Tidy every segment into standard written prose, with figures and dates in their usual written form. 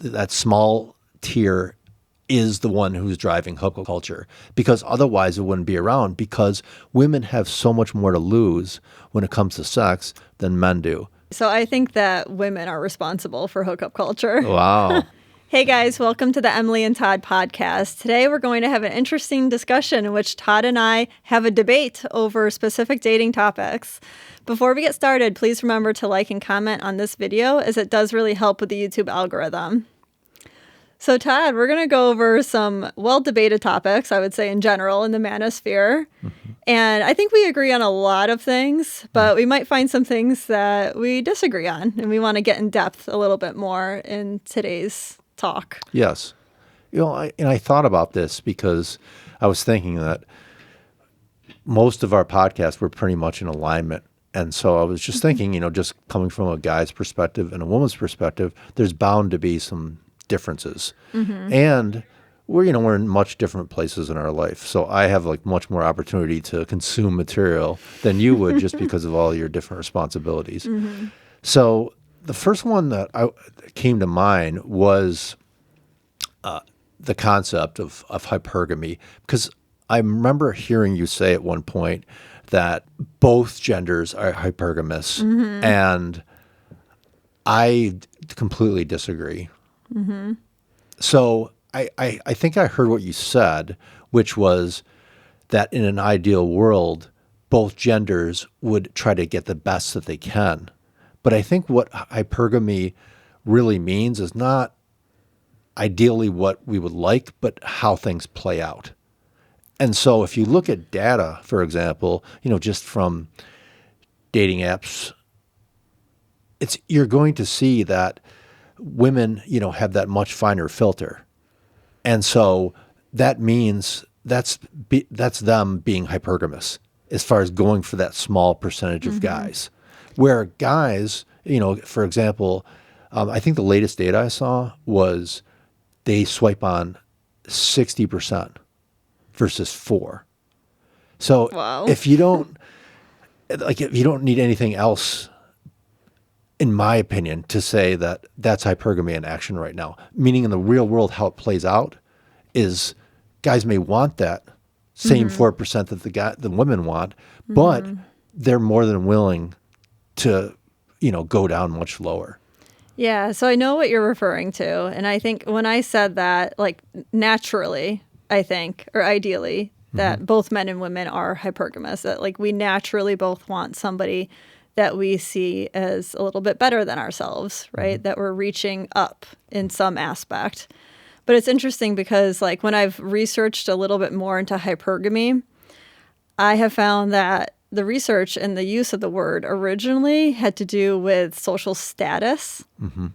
that small tier is the one who's driving hookup culture, because otherwise it wouldn't be around, because women have so much more to lose when it comes to sex than men do. So I think that women are responsible for hookup culture. Wow. Hey guys, welcome to the Emily and Todd Podcast. Today we're going to have an interesting discussion in which Todd and I have a debate over specific dating topics. Before we get started, please remember to like and comment on this video, as it does really help with the YouTube algorithm. So Todd, we're going to go over some well-debated topics, I would say in general, in the manosphere. Mm-hmm. And I think we agree on a lot of things, but we might find some things that we disagree on, and we want to get in depth a little bit more in today's talk. Yes. I thought about this because I was thinking that most of our podcasts were pretty much in alignment. And so I was just thinking, just coming from a guy's perspective and a woman's perspective, there's bound to be some differences. Mm-hmm. And we're in much different places in our life. So I have much more opportunity to consume material than you would just because of all your different responsibilities. Mm-hmm. So the first one that came to mind was the concept of hypergamy, because I remember hearing you say at one point that both genders are hypergamous, mm-hmm. and I completely disagree. Mm-hmm. So I think I heard what you said, which was that in an ideal world, both genders would try to get the best that they can. But I think what hypergamy really means is not ideally what we would like, but how things play out. And so if you look at data, for example, just from dating apps, you're going to see that women, have that much finer filter. And so that means that's them being hypergamous as far as going for that small percentage of guys. Where guys, for example, I think the latest data I saw was they swipe on 60% versus 4%. So wow. if you don't need anything else, in my opinion, to say that that's hypergamy in action right now, meaning in the real world, how it plays out is guys may want that same 4% that the women want, but they're more than willing to, go down much lower. Yeah, so I know what you're referring to. And I think when I said that, naturally, I think, or ideally, that both men and women are hypergamous, that we naturally both want somebody that we see as a little bit better than ourselves, right? That we're reaching up in some aspect. But it's interesting because when I've researched a little bit more into hypergamy, I have found that the research and the use of the word originally had to do with social status. Mm-hmm.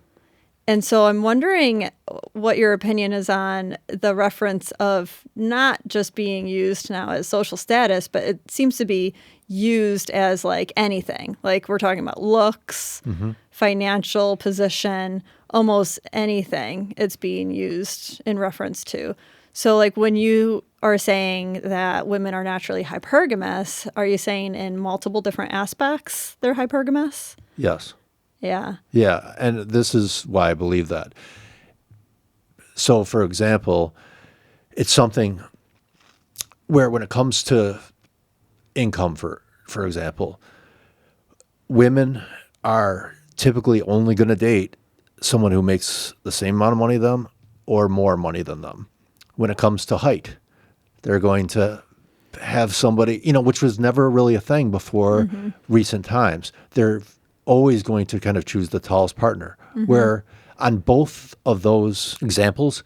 And so I'm wondering what your opinion is on the reference of not just being used now as social status, but it seems to be used as anything. We're talking about looks, financial position, almost anything it's being used in reference to. So when you are saying that women are naturally hypergamous, are you saying in multiple different aspects they're hypergamous? Yes. Yeah. Yeah, and this is why I believe that. So, for example, it's something where when it comes to income, for example, women are typically only going to date someone who makes the same amount of money than them or more money than them. When it comes to height, they're going to have somebody, which was never really a thing before recent times. They're always going to kind of choose the tallest partner, where on both of those examples,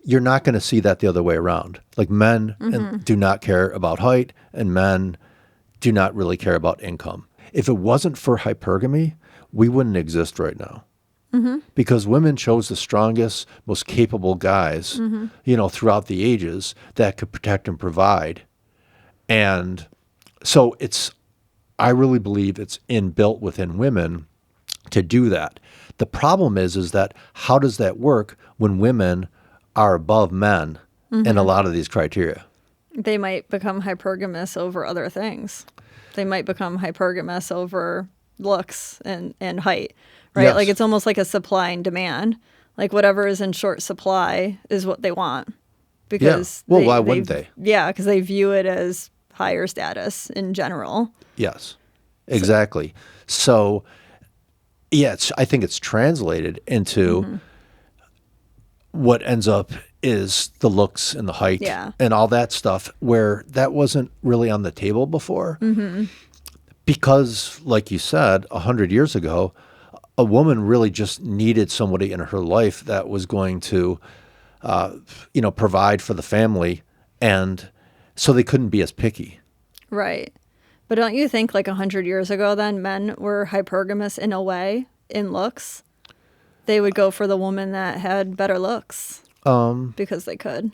you're not going to see that the other way around. Men do not care about height, and men do not really care about income. If it wasn't for hypergamy, we wouldn't exist right now. Because women chose the strongest, most capable guys, throughout the ages that could protect and provide. And so I really believe it's inbuilt within women to do that. The problem is that how does that work when women are above men in a lot of these criteria? They might become hypergamous over other things. They might become hypergamous over looks and height, right? Yes. It's almost like a supply and demand. Like whatever is in short supply is what they want. Because Well, why wouldn't they? Yeah, because they view it as higher status in general. Yes, exactly. So yeah, I think it's translated into what ends up is the looks and the height and all that stuff, where that wasn't really on the table before. Because, like you said, 100 years ago, a woman really just needed somebody in her life that was going to, provide for the family, and so they couldn't be as picky. Right. But don't you think like 100 years ago then men were hypergamous in a way in looks? They would go for the woman that had better looks because they could.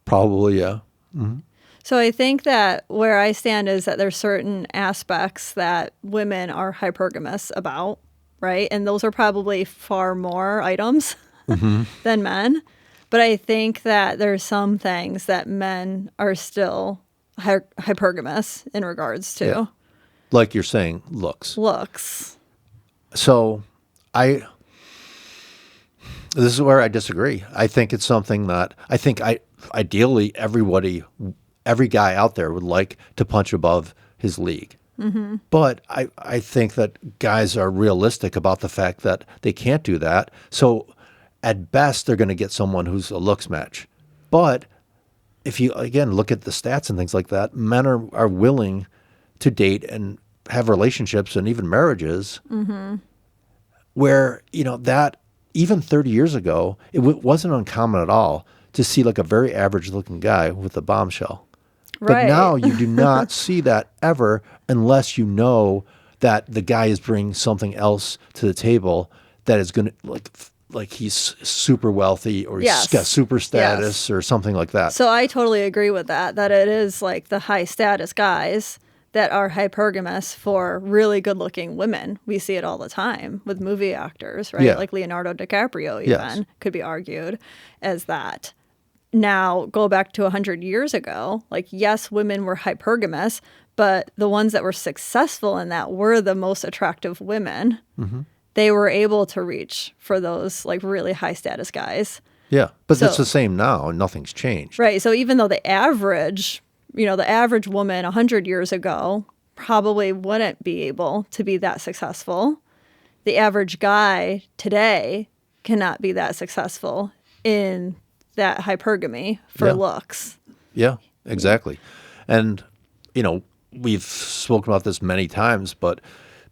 Probably, yeah. Mm-hmm. So I think that where I stand is that there's certain aspects that women are hypergamous about, right? And those are probably far more items than men. But I think that there's some things that men are still hypergamous in regards to. Yeah. Like you're saying, looks. So this is where I disagree. I think it's something that ideally every guy out there would like to punch above his league. But I think that guys are realistic about the fact that they can't do that. So at best, they're going to get someone who's a looks match. But if you, again, look at the stats and things like that, men are willing to date and have relationships and even marriages where, that even 30 years ago, it wasn't uncommon at all to see like a very average looking guy with a bombshell. But now you do not see that ever unless you know that the guy is bringing something else to the table that is going to like he's super wealthy or he's got super status or something like that. So I totally agree with that it is like the high status guys that are hypergamous for really good looking women. We see it all the time with movie actors, right? Yeah. Like Leonardo DiCaprio even could be argued as that. Now, go back to 100 years ago, like, yes, women were hypergamous, but the ones that were successful in that were the most attractive women. They were able to reach for those, like, really high status guys. Yeah, but it's the same now, and nothing's changed. Right, so even though the average woman 100 years ago probably wouldn't be able to be that successful, the average guy today cannot be that successful in that hypergamy for looks. Yeah, exactly. And, we've spoken about this many times, but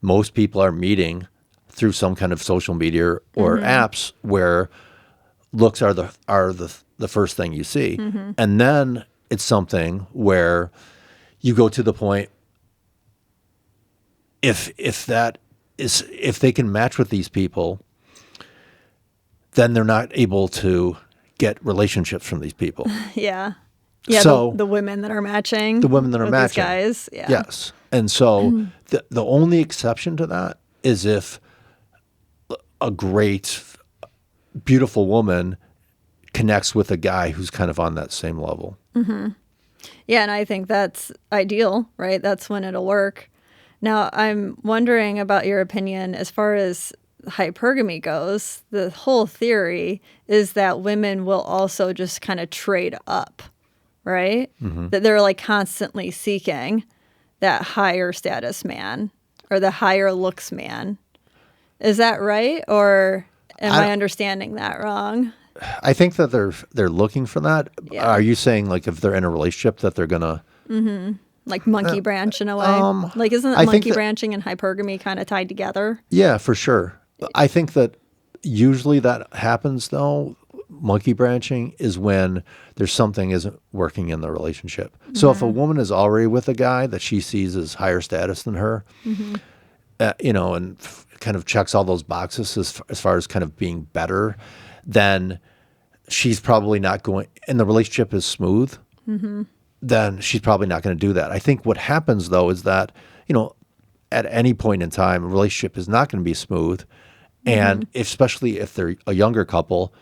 most people are meeting through some kind of social media or apps where looks are the first thing you see. And then it's something where you go to the point, if they can match with these people, then they're not able to get relationships from these people. Yeah, so the women that are matching. The women that are with matching. These guys. Yeah. Yes. And so the only exception to that is if a great, beautiful woman connects with a guy who's kind of on that same level. Yeah, and I think that's ideal, right? That's when it'll work. Now, I'm wondering about your opinion as far as hypergamy goes. The whole theory is that women will also just kind of trade up, right? That they're like constantly seeking that higher status man or the higher looks man. Is that right? Or am I understanding that wrong? I think that they're looking for that. Yeah. Are you saying like if they're in a relationship that they're gonna like monkey branch in a way? Like isn't monkey branching and hypergamy kind of tied together? Yeah, for sure. I think that usually that happens though. Monkey branching is when there's something isn't working in the relationship. So if a woman is already with a guy that she sees as higher status than her, and kind of checks all those boxes as far as kind of being better, then she's probably not going, and the relationship is smooth, then she's probably not going to do that. I think what happens though is that, at any point in time, a relationship is not going to be smooth. And especially if they're a younger couple,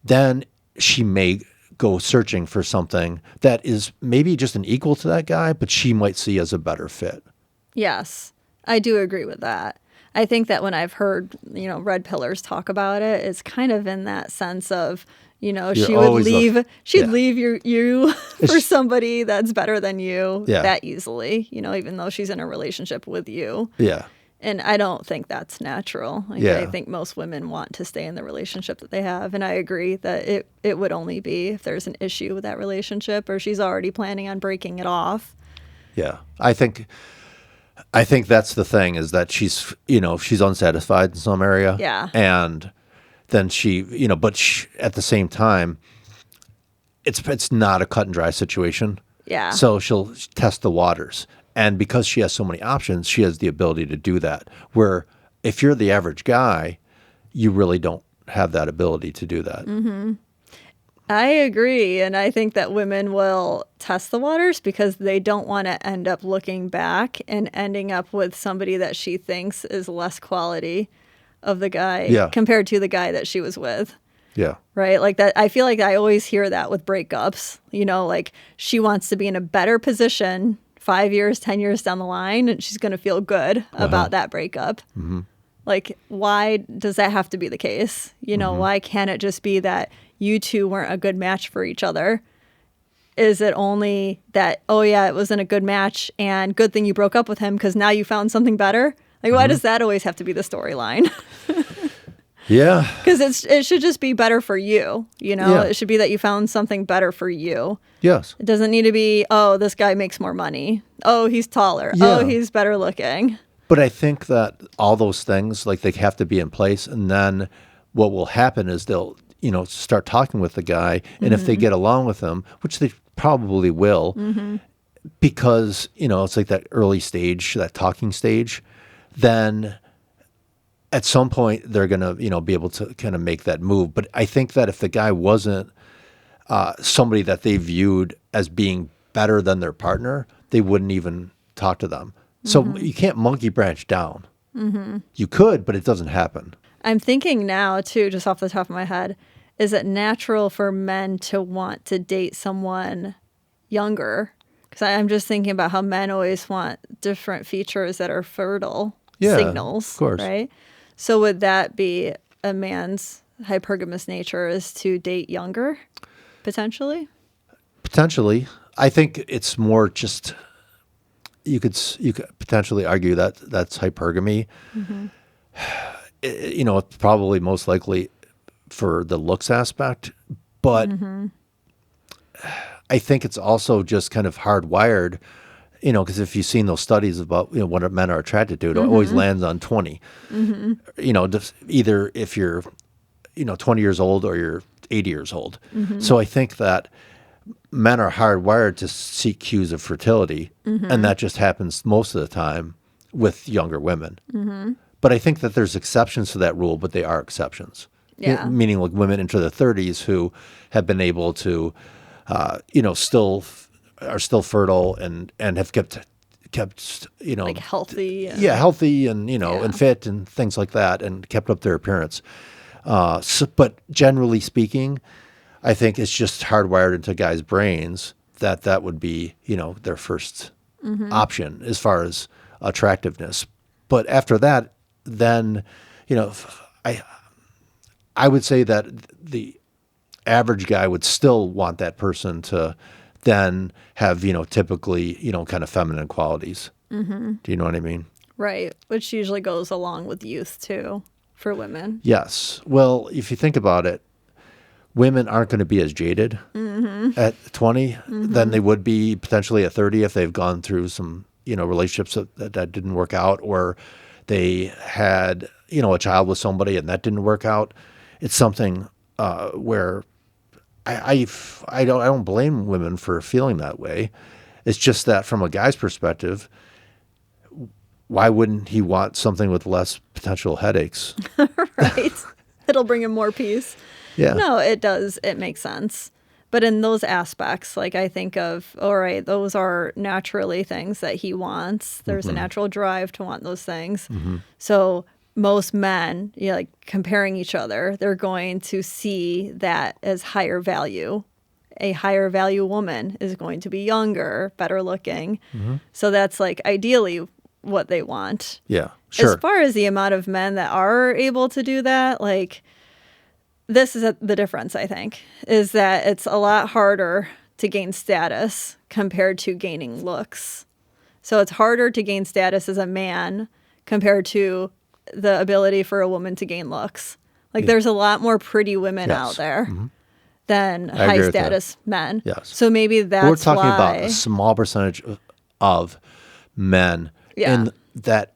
then she may go searching for something that is maybe just an equal to that guy, but she might see as a better fit. Yes, I do agree with that. I think that when I've heard, red pillars talk about it, it's kind of in that sense of, she would leave, leave you for somebody that's better than you that easily, even though she's in a relationship with you. Yeah. And I don't think that's natural. I think most women want to stay in the relationship that they have. And I agree that it would only be if there's an issue with that relationship or she's already planning on breaking it off. Yeah. I think that's the thing is that she's unsatisfied in some area. Yeah. And then but at the same time, it's not a cut and dry situation. Yeah. So she'll test the waters. And because she has so many options, she has the ability to do that. Where if you're the average guy, you really don't have that ability to do that. Mm-hmm. I agree. And I think that women will test the waters because they don't want to end up looking back and ending up with somebody that she thinks is less quality of the guy compared to the guy that she was with. Yeah. Right? Like that. I feel like I always hear that with breakups, like she wants to be in a better position 5 years, 10 years down the line, and she's going to feel good about that breakup. Mm-hmm. Like, why does that have to be the case? Why can't it just be that you two weren't a good match for each other? Is it only that, it wasn't a good match and good thing you broke up with him because now you found something better? Like, why does that always have to be the storyline? Yeah. Because it should just be better for you, It should be that you found something better for you. Yes. It doesn't need to be, this guy makes more money. Oh, he's taller. Yeah. Oh, he's better looking. But I think that all those things, like, they have to be in place. And then what will happen is they'll, start talking with the guy. And if they get along with him, which they probably will, because, it's like that early stage, that talking stage, then at some point they're going to, be able to kind of make that move. But I think that if the guy wasn't somebody that they viewed as being better than their partner, they wouldn't even talk to them. So you can't monkey branch down. Mm-hmm. You could, but it doesn't happen. I'm thinking now, too, just off the top of my head, is it natural for men to want to date someone younger? Because I'm just thinking about how men always want different features that are fertile signals, of course. Right? So would that be a man's hypergamous nature is to date younger, potentially? Potentially. I think it's more just, you could potentially argue that that's hypergamy. Mm-hmm. It's probably most likely for the looks aspect, but I think it's also just kind of hardwired, because if you've seen those studies about, what men are attracted to, it always lands on 20. Mm-hmm. Just either if you're, 20 years old or you're 80 years old. Mm-hmm. So I think that men are hardwired to seek cues of fertility, and that just happens most of the time with younger women. Mm-hmm. But I think that there's exceptions to that rule, but they are exceptions. Yeah. Meaning like women into their 30s who have been able to, still are still fertile and have kept like healthy. Healthy and, and fit and things like that and kept up their appearance. But generally speaking, I think it's just hardwired into guys' brains that would be, their first option as far as attractiveness. But after that, then, I would say that the average guy would still want that person to then have, typically, kind of feminine qualities. Mm-hmm. Do you know what I mean? Right. Which usually goes along with youth too for women. Yes. Well, if you think about it, women aren't going to be as jaded at 20 than they would be potentially at 30 if they've gone through some, relationships that didn't work out, or they had, a child with somebody and that didn't work out. It's something where I don't blame women for feeling that way. It's just that from a guy's perspective, why wouldn't he want something with less potential headaches? Right. It'll bring him more peace. Yeah. No, it does. It makes sense. But in those aspects, like I think of, all right, those are naturally things that he wants. There's a natural drive to want those things. Mm-hmm. So most men, like comparing each other, they're going to see that as higher value. A higher value woman is going to be younger, better looking. Mm-hmm. So that's like ideally what they want. Yeah. Sure. As far as the amount of men that are able to do that, like, this is the difference, I think, is that it's a lot harder to gain status compared to gaining looks. So it's harder to gain status as a man compared to the ability for a woman to gain looks. Like, there's a lot more pretty women out there than high status men. Yes. So maybe that's We're talking why, about a small percentage of men in that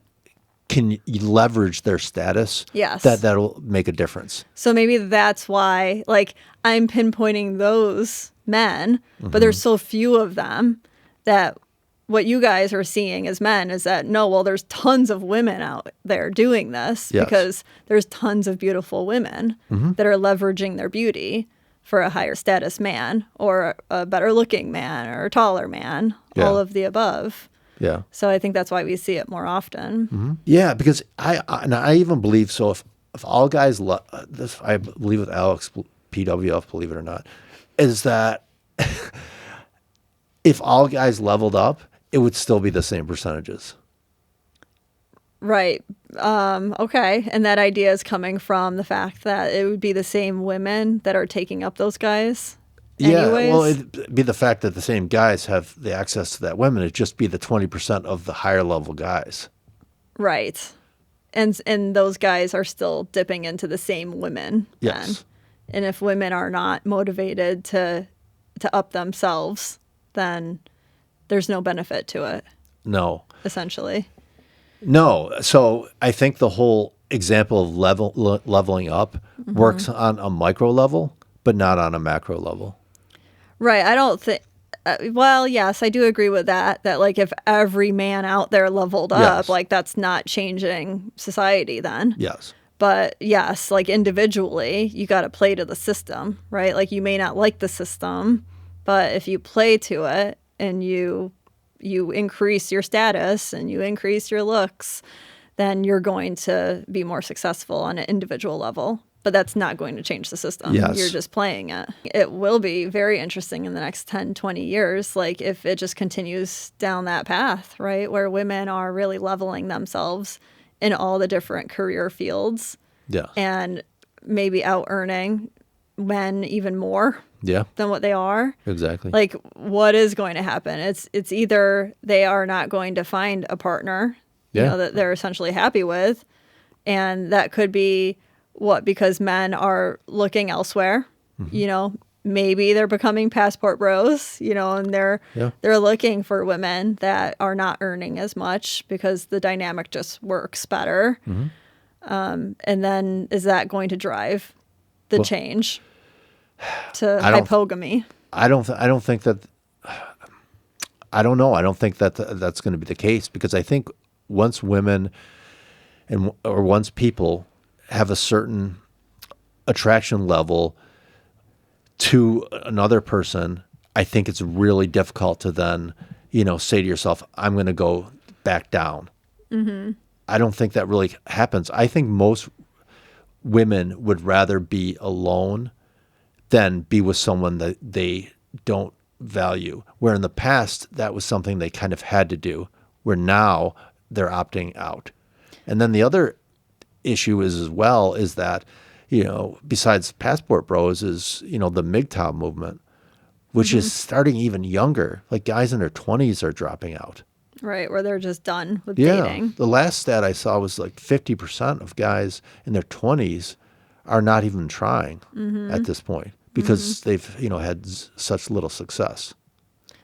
can leverage their status. Yes. That'll make a difference. So maybe that's why, like, I'm pinpointing those men, but there's so few of them that what you guys are seeing as men is that, no, well, there's tons of women out there doing this because there's tons of beautiful women that are leveraging their beauty for a higher status man or a better looking man or a taller man, all of the above. Yeah. So I think that's why we see it more often. Yeah, because I even believe so. If all guys, this I believe with Alex PWF, believe it or not, is that if all guys leveled up, it would still be the same percentages. Right. Okay. And that idea is coming from the fact that it would be the same women that are taking up those guys. Yeah, anyways. well, it'd be the fact that the same guys have the access to that women. It'd just be the 20% of the higher level guys. Right. And those guys are still dipping into the same women. Yes. Then. And if women are not motivated to up themselves, then there's no benefit to it. No. Essentially. No. So I think the whole example of leveling up works on a micro level, but not on a macro level. Right. I don't think. Well, yes, I do agree with that. That, like, if every man out there leveled up, like, that's not changing society then. Yes. But yes, like, individually, you got to play to the system, right? Like, you may not like the system, but if you play to it and you increase your status and you increase your looks, then you're going to be more successful on an individual level. But that's not going to change the system. Yes. You're just playing it. It will be very interesting in the next 10, 20 years, like, if it just continues down that path, right, where women are really leveling themselves in all the different career fields. Yeah. And maybe out-earning men even more than what they are. Exactly. Like, what is going to happen? It's either they are not going to find a partner, you know, that they're essentially happy with, and that could be because men are looking elsewhere. You know, maybe they're becoming passport bros, you know, and they're looking for women that are not earning as much because the dynamic just works better. And then is that going to drive the change to hypergamy? I don't think that. I don't know. I don't think that that's going to be the case, because I think once women or once people have a certain attraction level to another person, I think it's really difficult to then, you know, say to yourself, I'm going to go back down. I don't think that really happens. I think most women would rather be alone than be with someone that they don't value, where in the past that was something they kind of had to do, where now they're opting out. And then the other issue is that, you know, besides passport bros, is, you know, the MGTOW movement, which is starting even younger. Like, guys in their 20s are dropping out. Right, where they're just done with dating. The last stat I saw was like 50% of guys in their 20s are not even trying at this point, because they've, you know, had such little success.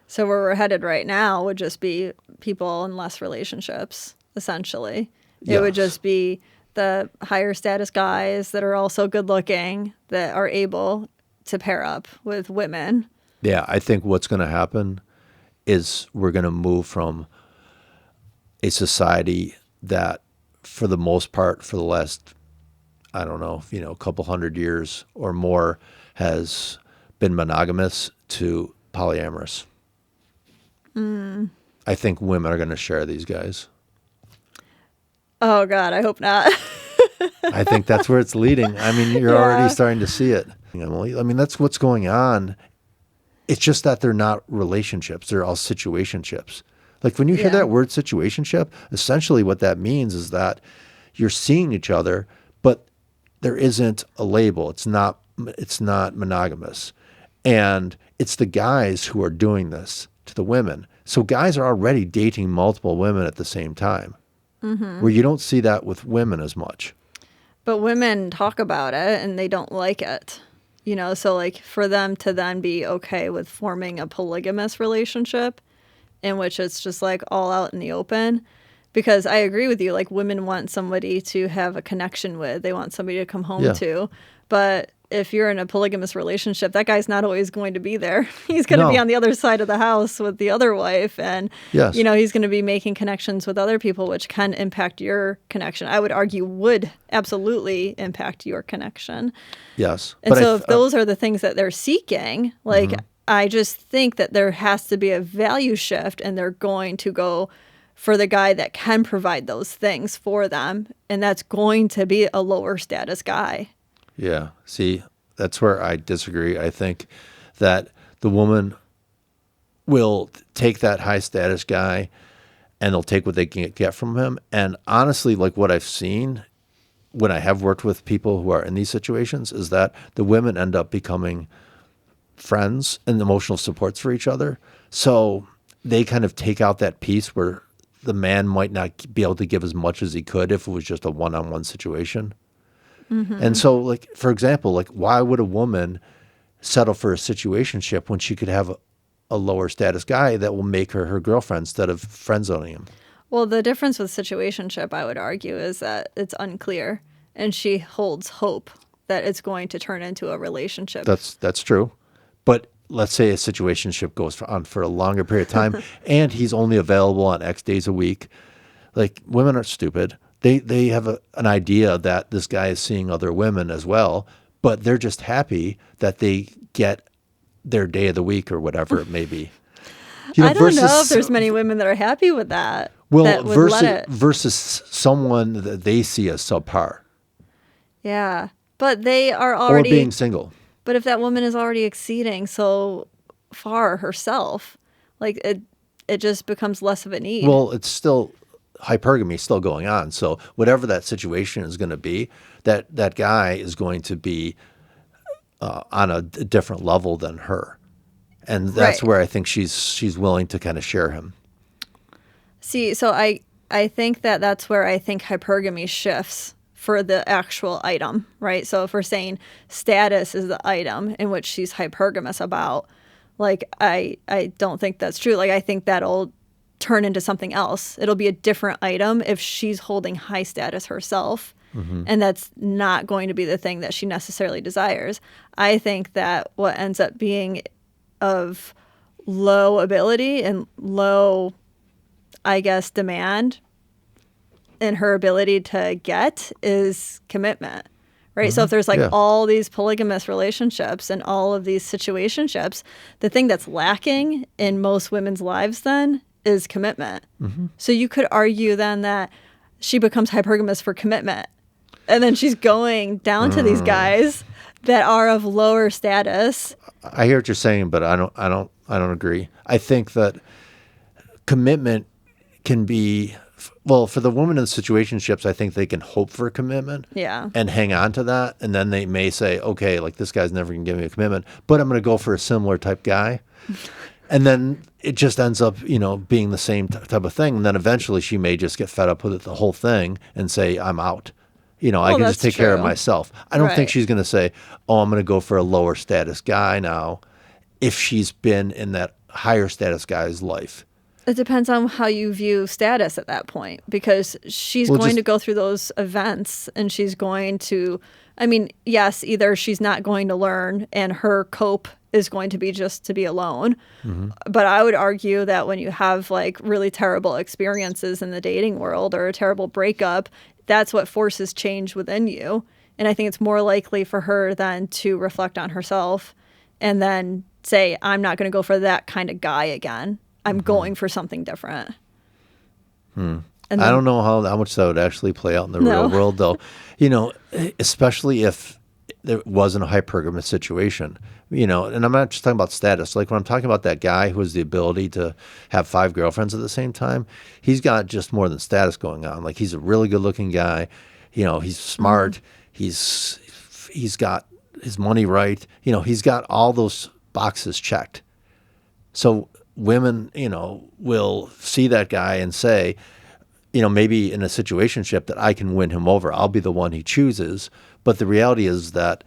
So where we're headed right now would just be people in less relationships, essentially. It would just be the higher status guys that are also good looking, that are able to pair up with women. Yeah, I think what's going to happen is we're going to move from a society that, for the most part, for the last, I don't know, you know, a couple hundred years or more, has been monogamous, to polyamorous. I think women are going to share these guys. Oh, God, I hope not. I think that's where it's leading. I mean, you're already starting to see it, Emily. I mean, that's what's going on. It's just that they're not relationships. They're all situationships. Like when you hear Yeah. that word situationship, essentially what that means is that you're seeing each other, but there isn't a label. It's not monogamous. And it's the guys who are doing this to the women. So guys are already dating multiple women at the same time, where you don't see that with women as much. But women talk about it and they don't like it. So like for them to then be okay with forming a polygamous relationship in which it's just like all out in the open. Because I agree with you, like women want somebody to have a connection with. They want somebody to come home to. But if you're in a polygamous relationship, that guy's not always going to be there. He's going to be on the other side of the house with the other wife. And, he's going to be making connections with other people, which can impact your connection. I would argue would absolutely impact your connection. Yes. And so if those are the things that they're seeking, like I just think that there has to be a value shift and they're going to go for the guy that can provide those things for them. And that's going to be a lower status guy. Yeah. See, that's where I disagree. I think that the woman will take that high status guy and they'll take what they can get from him. And honestly, like what I've seen when I have worked with people who are in these situations is that the women end up becoming friends and emotional supports for each other. So they kind of take out that piece where the man might not be able to give as much as he could if it was just a one-on-one situation. And so, like, for example, like, why would a woman settle for a situationship when she could have a lower status guy that will make her her girlfriend instead of friend zoning him? Well, the difference with situationship, I would argue, is that it's unclear, and she holds hope that it's going to turn into a relationship. That's true. But let's say a situationship goes on for a longer period of time, and he's only available on X days a week. Like, women are stupid. They have an idea that this guy is seeing other women as well, but they're just happy that they get their day of the week or whatever it may be. I don't know if there's many women that are happy with that. Well, that would versus someone that they see as subpar. Yeah, but they are already... Or being single. But if that woman is already exceeding so far herself, like it just becomes less of a need. Well, it's still... hypergamy is still going on. So whatever that situation is going to be, that guy is going to be on a different level than her. And that's where I think she's willing to kind of share him. See, so I think that's where I think hypergamy shifts for the actual item, right? So if we're saying status is the item in which she's hypergamous about, like I don't think that's true. Like I think that'll turn into something else. It'll be a different item if she's holding high status herself. And that's not going to be the thing that she necessarily desires. I think that what ends up being of low ability and low, I guess, demand in her ability to get is commitment, right? So if there's like all these polygamous relationships and all of these situationships, the thing that's lacking in most women's lives then is commitment. So you could argue then that she becomes hypergamous for commitment. And then she's going down to these guys that are of lower status. I hear what you're saying, but I don't agree. I think that commitment can be, well, for the woman in situationships, I think they can hope for commitment and hang on to that. And then they may say, okay, like this guy's never going to give me a commitment, but I'm going to go for a similar type guy. And then it just ends up, being the same type of thing. And then eventually she may just get fed up with it, the whole thing, and say, I'm out. I can just take care of myself. I don't think she's going to say, oh, I'm going to go for a lower status guy now if she's been in that higher status guy's life. It depends on how you view status at that point, because she's going to go through those events and she's going to, yes, either she's not going to learn and her cope is going to be just to be alone. But I would argue that when you have like really terrible experiences in the dating world or a terrible breakup, that's what forces change within you. And I think it's more likely for her then to reflect on herself and then say, I'm not going to go for that kind of guy again. I'm going for something different. And then, I don't know how much that would actually play out in the real world, though. Especially if there wasn't a hypergamous situation, and I'm not just talking about status. Like when I'm talking about that guy who has the ability to have 5 girlfriends at the same time, he's got just more than status going on. Like he's a really good looking guy. He's smart. He's got his money right. He's got all those boxes checked. So women, will see that guy and say, maybe in a situationship that I can win him over. I'll be the one he chooses. But the reality is that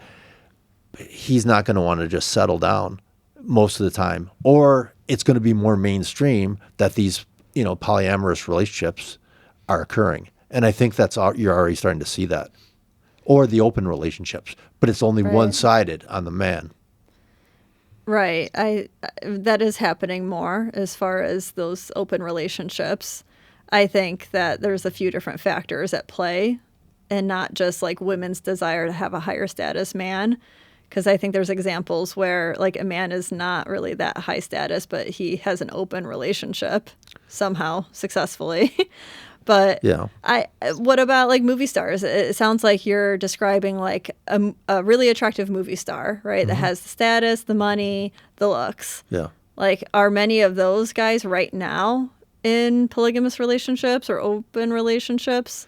he's not going to want to just settle down most of the time, or it's going to be more mainstream that these, polyamorous relationships are occurring. And I think you're already starting to see that, or the open relationships, but it's only one-sided on the man. Right. That is happening more as far as those open relationships. I think that there's a few different factors at play, and not just like women's desire to have a higher status man. Because I think there's examples where like a man is not really that high status, but he has an open relationship somehow successfully. But what about like movie stars? It sounds like you're describing like a really attractive movie star, right? That has the status, the money, the looks. Yeah. Like, are many of those guys right now in polygamous relationships or open relationships?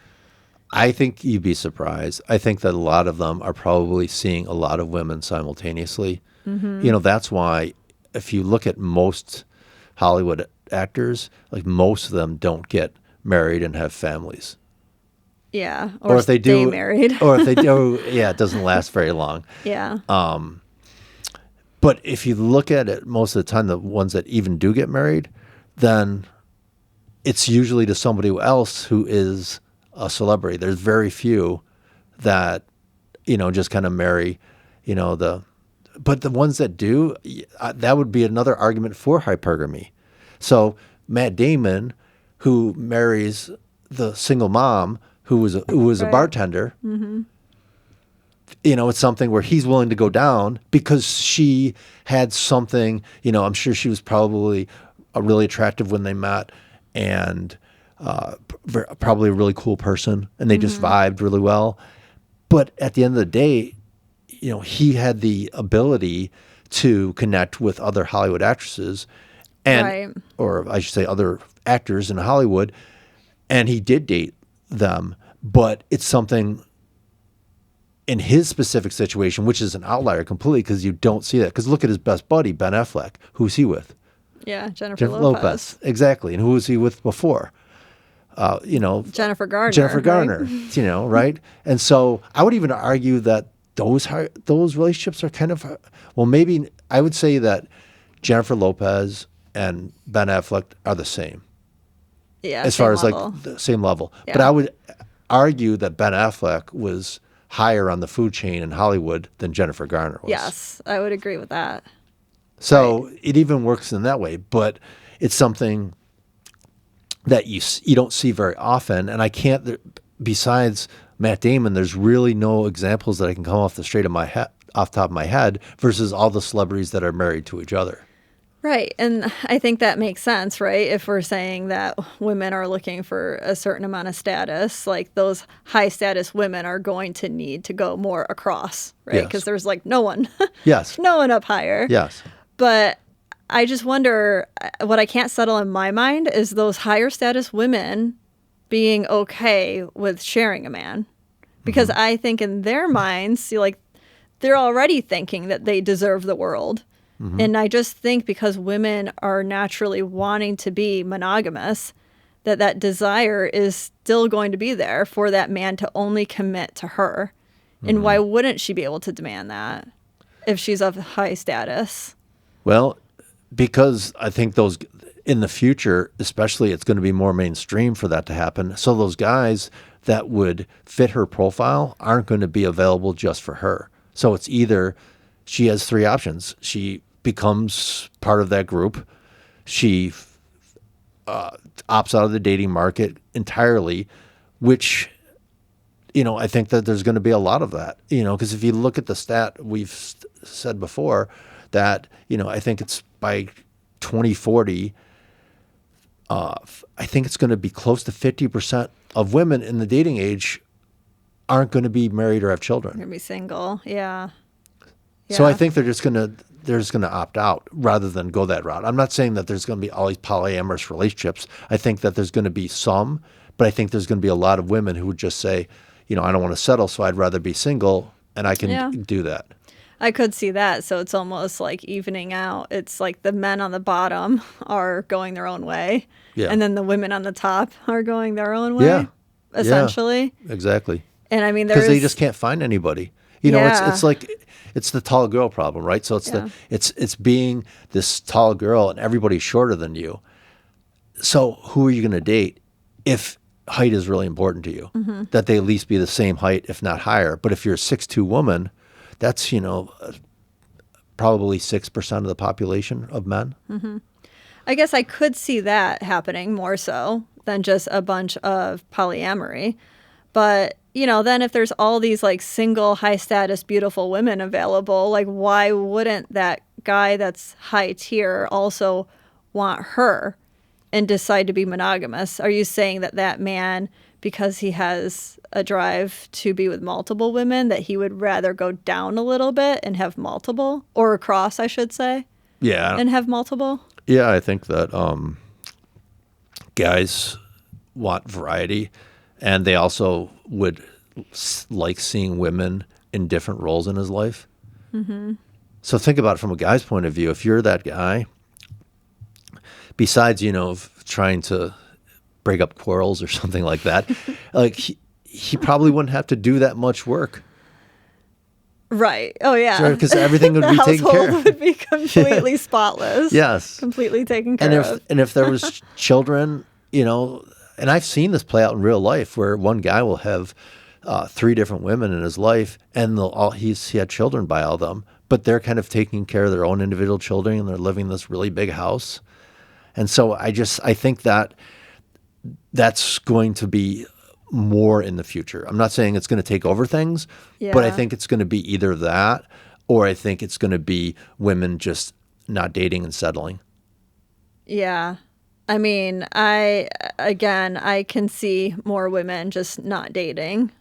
I think you'd be surprised. I think that a lot of them are probably seeing a lot of women simultaneously. That's why if you look at most Hollywood actors, like most of them don't get married and have families. Yeah. Or if they do, stay married. or if they do, it doesn't last very long. Yeah. But if you look at it, most of the time, the ones that even do get married, then it's usually to somebody else who is a celebrity. There's very few that, just kind of marry, but the ones that do, that would be another argument for hypergamy. So Matt Damon, who marries the single mom who was a bartender, it's something where he's willing to go down because she had something, I'm sure she was probably really attractive when they met, and probably a really cool person, and they just vibed really well. But at the end of the day, he had the ability to connect with other Hollywood actresses, and or I should say other actors in Hollywood, and he did date them. But it's something in his specific situation, which is an outlier completely, because you don't see that. Because look at his best buddy, Ben Affleck. Who's he with? Yeah, Jennifer Lopez. Exactly. And who was he with before? Jennifer Garner. Jennifer Garner, right? And so I would even argue that those relationships are kind of, well, maybe I would say that Jennifer Lopez and Ben Affleck are the same. Yeah, as far as like the same level. Yeah. But I would argue that Ben Affleck was higher on the food chain in Hollywood than Jennifer Garner was. Yes, I would agree with that. So it even works in that way, but it's something that you don't see very often. And I can't, besides Matt Damon, there's really no examples that I can come off the top of my head versus all the celebrities that are married to each other. Right. And I think that makes sense, right? If we're saying that women are looking for a certain amount of status, like those high status women are going to need to go more across, right? Because there's like no one. Yes. No one up higher. Yes. But I just wonder, what I can't settle in my mind is those higher status women being okay with sharing a man. Because I think in their minds, they're already thinking that they deserve the world. And I just think because women are naturally wanting to be monogamous, that desire is still going to be there for that man to only commit to her. And why wouldn't she be able to demand that if she's of high status? Well, because I think those in the future, especially, it's going to be more mainstream for that to happen. So those guys that would fit her profile aren't going to be available just for her. So it's either she has 3 options. She becomes part of that group. She opts out of the dating market entirely, which, I think that there's going to be a lot of that, because if you look at the stat we've said before that, I think it's by 2040, I think it's going to be close to 50% of women in the dating age aren't going to be married or have children. You're gonna be single. Yeah. So I Yeah. think they're just going to opt out rather than go that route. I'm not saying that there's going to be all these polyamorous relationships. I think that there's going to be some, but I think there's going to be a lot of women who would just say, you know, I don't want to settle, so I'd rather be single, and I can do that. I could see that. So it's almost like evening out. It's like the men on the bottom are going their own way. Yeah. And then the women on the top are going their own way. Yeah. Essentially. Yeah, exactly. And I mean, Because they just can't find anybody. You know, Yeah. it's like it's the tall girl problem, right? So it's being this tall girl and everybody's shorter than you. So who are you going to date if height is really important to you? Mm-hmm. That they at least be the same height, if not higher. But if you're a 6'2" woman, that's, probably 6% of the population of men. I guess I could see that happening more so than just a bunch of polyamory. But, then if there's all these like single, high status, beautiful women available, like why wouldn't that guy that's high tier also want her and decide to be monogamous? Are you saying that man, because he has a drive to be with multiple women, that he would rather go down a little bit and have multiple, or across, I should say, Yeah. and have multiple? Yeah, I think that guys want variety, and they also would like seeing women in different roles in his life. Mm-hmm. So think about it from a guy's point of view. If you're that guy, besides, trying to break up quarrels or something like that, like he probably wouldn't have to do that much work. Right. Oh, yeah. Because everything would the be taken care household of. would be completely spotless. Yes. Completely taken care of. And if there was children, and I've seen this play out in real life where one guy will have 3 different women in his life, and he had children by all of them, but they're kind of taking care of their own individual children, and they're living in this really big house. And so I think that's going to be more in the future. I'm not saying it's going to take over things, but I think it's going to be either that, or I think it's going to be women just not dating and settling. Yeah. I mean, I can see more women just not dating,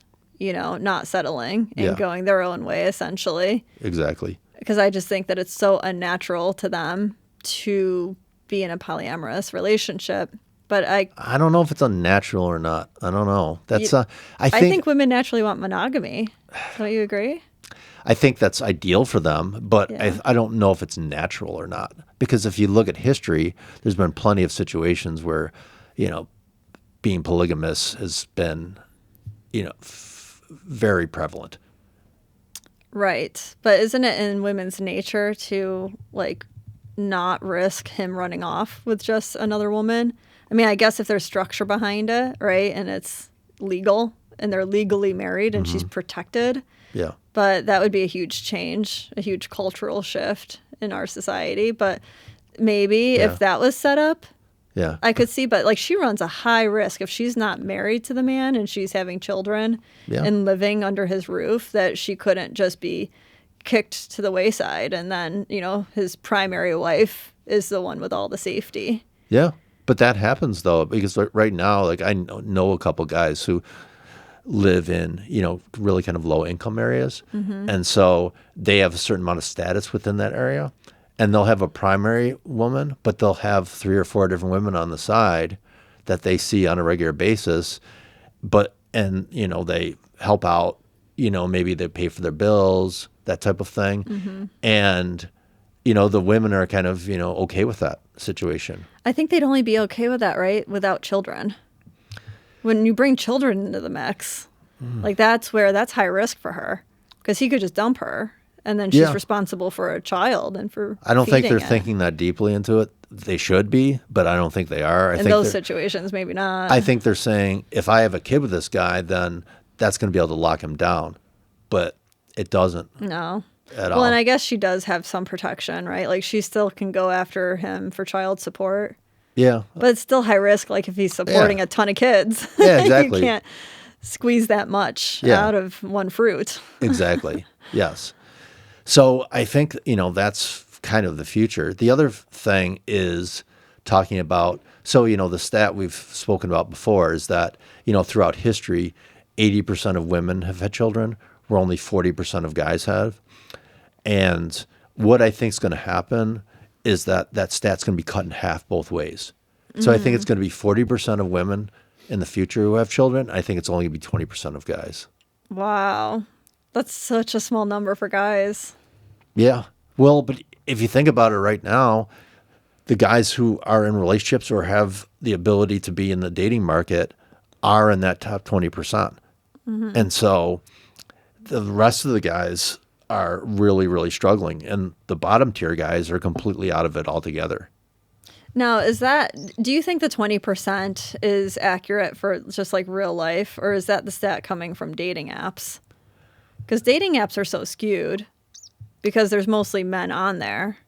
not settling and going their own way, essentially. Exactly. Because I just think that it's so unnatural to them to be in a polyamorous relationship. But I don't know if it's unnatural or not. I don't know. That's I think women naturally want monogamy. Don't you agree? I think that's ideal for them, but Yeah. I don't know if it's natural or not. Because if you look at history, there's been plenty of situations where, being polygamous has been, very prevalent. Right. But isn't it in women's nature to like not risk him running off with just another woman? I mean, I guess if there's structure behind it, right, and it's legal and they're legally married and she's protected. Yeah. But that would be a huge change, a huge cultural shift in our society. But maybe if that was set up, Yeah. I could see. But like she runs a high risk if she's not married to the man and she's having children and living under his roof, that she couldn't just be kicked to the wayside. And then, his primary wife is the one with all the safety. Yeah. But that happens, though, because right now, like I know a couple guys who live in, really kind of low income areas. Mm-hmm. And so they have a certain amount of status within that area. And they'll have a primary woman, but they'll have 3 or 4 different women on the side that they see on a regular basis. And they help out, maybe they pay for their bills, that type of thing. Mm-hmm. And, the women are kind of, okay with that situation. I think they'd only be okay with that, right? Without children. When you bring children into the mix, like that's high risk for her, because he could just dump her and then she's responsible for a child and for I don't think they're feeding it. thinking that deeply into it. They should be, but I don't think they are. In those situations, maybe not. I think they're saying, if I have a kid with this guy, then that's going to be able to lock him down. But it doesn't. No. At Well, all. and I guess she does have some protection, right? Like she still can go after him for child support. Yeah. But it's still high risk, like if he's supporting a ton of kids. Yeah, exactly. You can't squeeze that much Yeah. out of one fruit. Exactly. Yes. So I think, that's kind of the future. The other thing is talking about, so, the stat we've spoken about before is that, throughout history, 80% of women have had children, where only 40% of guys have. And what I think is going to happen is that stat's going to be cut in half both ways. So I think it's going to be 40% of women in the future who have children. I think it's only going to be 20% of guys. Wow. That's such a small number for guys. Yeah. Well, but if you think about it right now, the guys who are in relationships or have the ability to be in the dating market are in that top 20%. And so the rest of the guys are really, really struggling. And the bottom tier guys are completely out of it altogether. Now, do you think the 20% is accurate for just like real life, or is that the stat coming from dating apps? Because dating apps are so skewed because there's mostly men on there.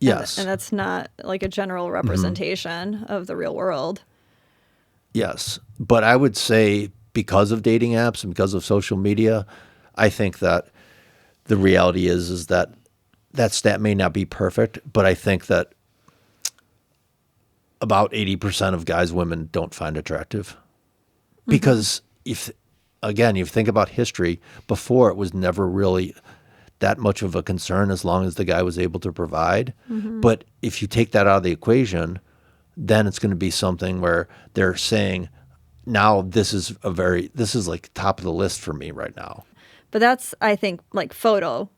Yes. And that's not like a general representation of the real world. Yes. But I would say because of dating apps and because of social media, I think that the reality is that stat may not be perfect, but I think that about 80% of guys women don't find attractive. Because if you think about history, before it was never really that much of a concern as long as the guy was able to provide. But if you take that out of the equation, then it's going to be something where they're saying, now this is like top of the list for me right now. But that's, I think, like a photo,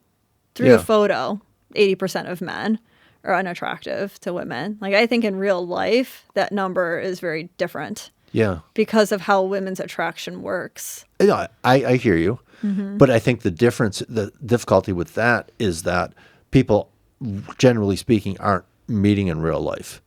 80% of men are unattractive to women. Like, I think in real life, that number is very different. Yeah. Because of how women's attraction works. Yeah, I hear you. But I think the difficulty with that is that people, generally speaking, aren't meeting in real life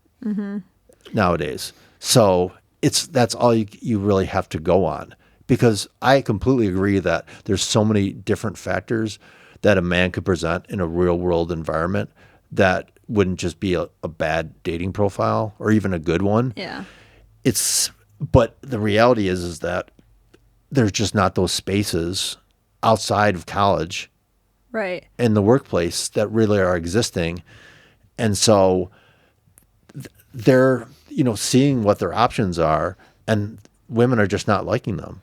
nowadays. So that's all you really have to go on. Because I completely agree that there's so many different factors that a man could present in a real world environment that wouldn't just be a bad dating profile or even a good one. Yeah. But the reality is that there's just not those spaces outside of college, right, in the workplace that really are existing. And so they're, seeing what their options are, and women are just not liking them.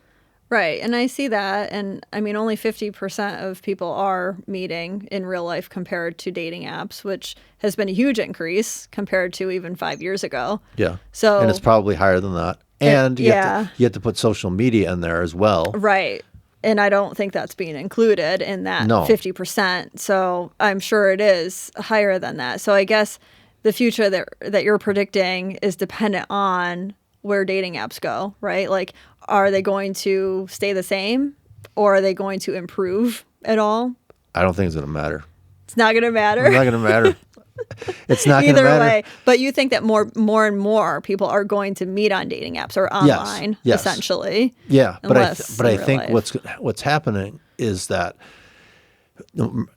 Right. And I see that. And I mean, only 50% of people are meeting in real life compared to dating apps, which has been a huge increase compared to even 5 years ago. Yeah. So, and it's probably higher than that. And you have to put social media in there as well. Right. And I don't think that's being included in that 50%. So I'm sure it is higher than that. So I guess the future that you're predicting is dependent on where dating apps go, right? Like, are they going to stay the same, or are they going to improve at all? I don't think it's going to matter. It's not going to matter? It's not going to matter. It's not going to matter. Either way. But you think that more and more people are going to meet on dating apps or online, yes. essentially. Yeah, but I think life. what's happening is that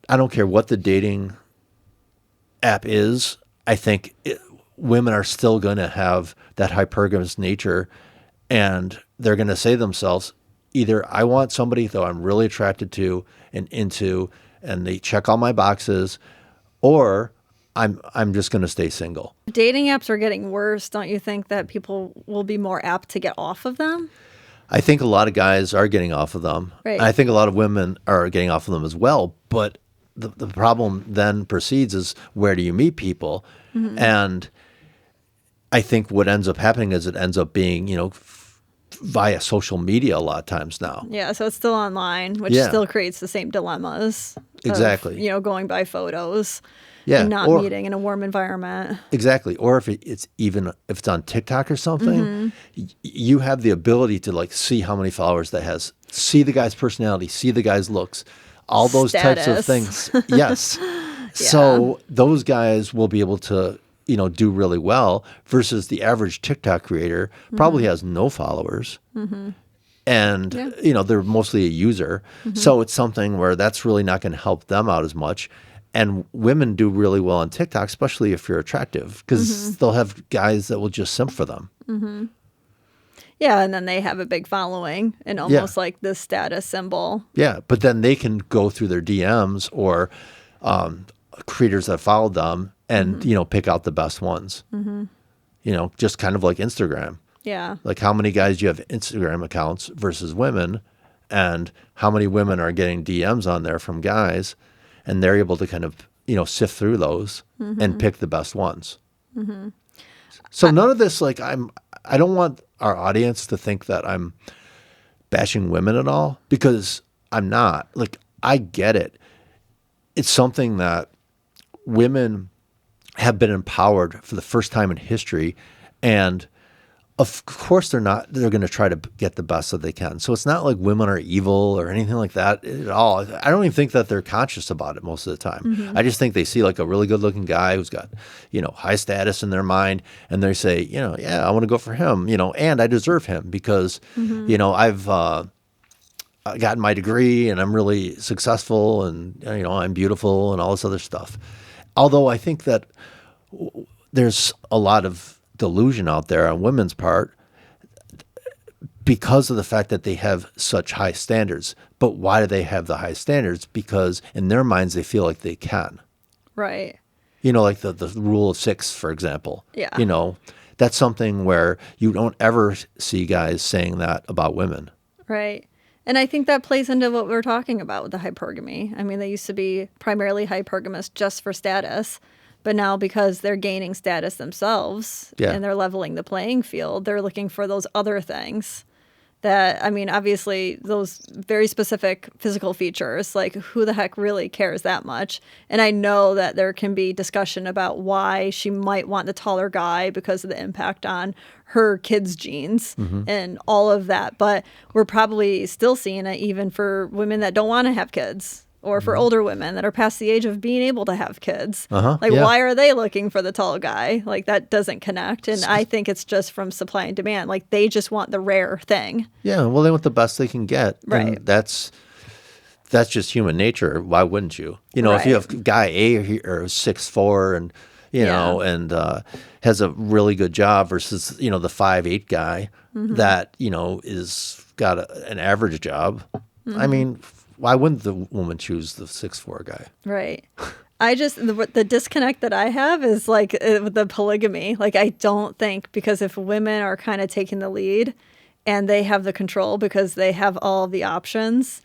I don't care what the dating app is. I think women are still going to have that hypergamous nature, and they're going to say to themselves, either I want somebody that I'm really attracted to and into, and they check all my boxes, or I'm just going to stay single. Dating apps are getting worse. Don't you think that people will be more apt to get off of them? I think a lot of guys are getting off of them. Right. I think a lot of women are getting off of them as well. But the problem then proceeds is, where do you meet people? And I think what ends up happening is it ends up being, via social media a lot of times now. Yeah, so it's still online, which still creates the same dilemmas. Exactly. Of, going by photos. Yeah, and not meeting in a warm environment. Exactly. Or if it's on TikTok or something, you have the ability to see how many followers that has, see the guy's personality, see the guy's looks, all those types of things. Yes. So those guys will be able to, do really well, versus the average TikTok creator probably has no followers. And, they're mostly a user. So it's something where that's really not going to help them out as much. And women do really well on TikTok, especially if you're attractive, because they'll have guys that will just simp for them. Yeah, and then they have a big following and almost like this status symbol. Yeah, but then they can go through their DMs or creators that followed them and, pick out the best ones. Just kind of like Instagram. Yeah. Like, how many guys do you have Instagram accounts versus women? and how many women are getting DMs on there from guys, and they're able to kind of, sift through those and pick the best ones. So none of this, like, I don't want our audience to think that I'm bashing women at all, because I'm not. Like, I get it. It's something that women have been empowered for the first time in history, and of course they're going to try to get the best that they can. So it's not like women are evil or anything like that at all. I don't even think that they're conscious about it most of the time. I just think they see like a really good looking guy who's got, high status in their mind, and they say, yeah, I want to go for him, and I deserve him because, I've gotten my degree and I'm really successful, and, I'm beautiful and all this other stuff. Although I think that there's a lot of delusion out there on women's part because of the fact that they have such high standards. But why do they have the high standards? Because in their minds, they feel like they can. Right. Like the rule of 6, for example. Yeah. That's something where you don't ever see guys saying that about women. Right. And I think that plays into what we're talking about with the hypergamy. I mean, they used to be primarily hypergamous just for status. But now, because they're gaining status themselves and they're leveling the playing field, they're looking for those other things that, I mean, obviously those very specific physical features, like who the heck really cares that much? And I know that there can be discussion about why she might want the taller guy because of the impact on her kids' genes and all of that. But we're probably still seeing it even for women that don't want to have kids. Or for older women that are past the age of being able to have kids. Why are they looking for the tall guy? Like, that doesn't connect. And I think it's just from supply and demand. Like, they just want the rare thing. Yeah, well, they want the best they can get. Right. And that's just human nature. Why wouldn't you? If you have guy A or 6'4" and, and has a really good job versus, the 5'8" guy that, is got an average job. I mean, why wouldn't the woman choose the 6'4" guy? Right. I just, the disconnect that I have is like with the polygamy. Like, I don't think, because if women are kind of taking the lead and they have the control because they have all the options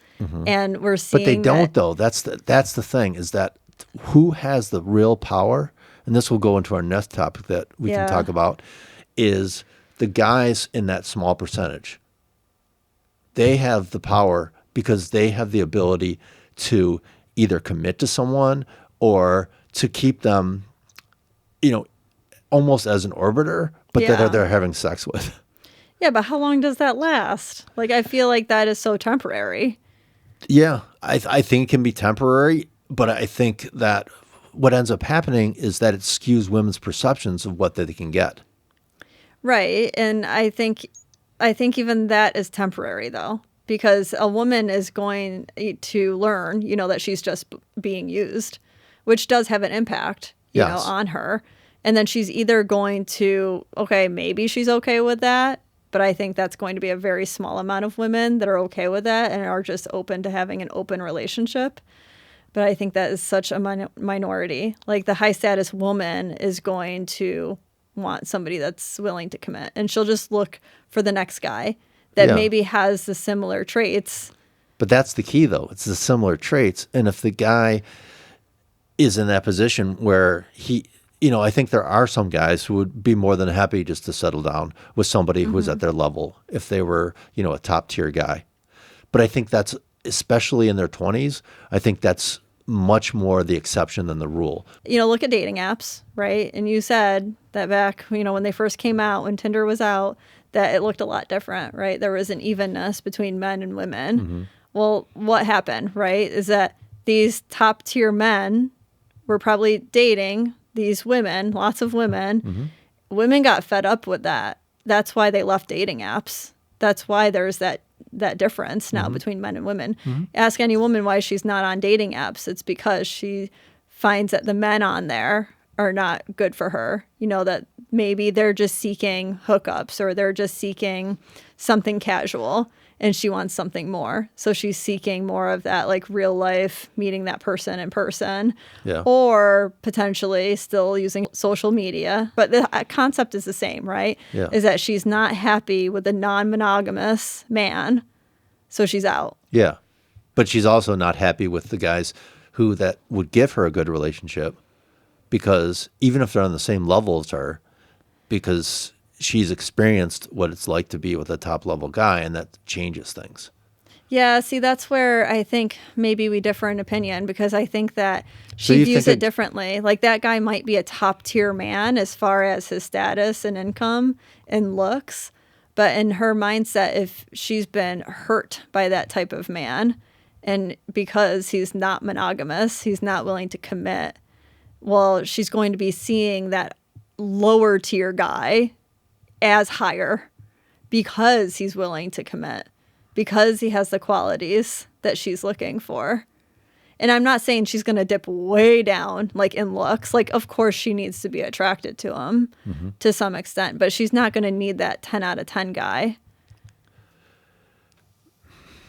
and we're seeing. But they don't, though. That's the thing, is that who has the real power, and this will go into our next topic that we can talk about, is the guys in that small percentage. They have the power because they have the ability to either commit to someone or to keep them, almost as an orbiter, but that they're having sex with. Yeah, but how long does that last? Like, I feel like that is so temporary. Yeah, I think it can be temporary, but I think that what ends up happening is that it skews women's perceptions of what they can get. Right, and I think even that is temporary, though. Because a woman is going to learn, that she's just being used, which does have an impact, on her. And then she's either going to, maybe she's okay with that, but I think that's going to be a very small amount of women that are okay with that and are just open to having an open relationship. But I think that is such a minority. Like, the high status woman is going to want somebody that's willing to commit, and she'll just look for the next guy that maybe has the similar traits. But that's the key, though. It's the similar traits. And if the guy is in that position where he, I think there are some guys who would be more than happy just to settle down with somebody who was at their level if they were, a top tier guy. But I think that's, especially in their 20s, I think that's much more the exception than the rule. Look at dating apps, right? And you said that back, when they first came out, when Tinder was out, that it looked a lot different, right? There was an evenness between men and women. Well, what happened, right, is that these top tier men were probably dating these women, lots of women. Women got fed up with that. That's why they left dating apps. That's why there's that difference now between men and women. Ask any woman why she's not on dating apps. It's because she finds that the men on there are not good for her. That maybe they're just seeking hookups or they're just seeking something casual and she wants something more. So she's seeking more of that, like, real life, meeting that person in person, or potentially still using social media. But the concept is the same, right? Is that she's not happy with a non-monogamous man, So she's out. Yeah. But she's also not happy with the guys who that would give her a good relationship, because even if they're on the same level as her, because she's experienced what it's like to be with a top level guy, and that changes things. Yeah, see, that's where I think maybe we differ in opinion, because I think that she views it differently. Like, that guy might be a top tier man as far as his status and income and looks, but in her mindset, if she's been hurt by that type of man, and because he's not monogamous, he's not willing to commit, well, she's going to be seeing that lower tier guy as higher because he's willing to commit, because he has the qualities that she's looking for. And I'm not saying she's going to dip way down, like, in looks. Like, of course she needs to be attracted to him to some extent, but she's not going to need that 10 out of 10 guy.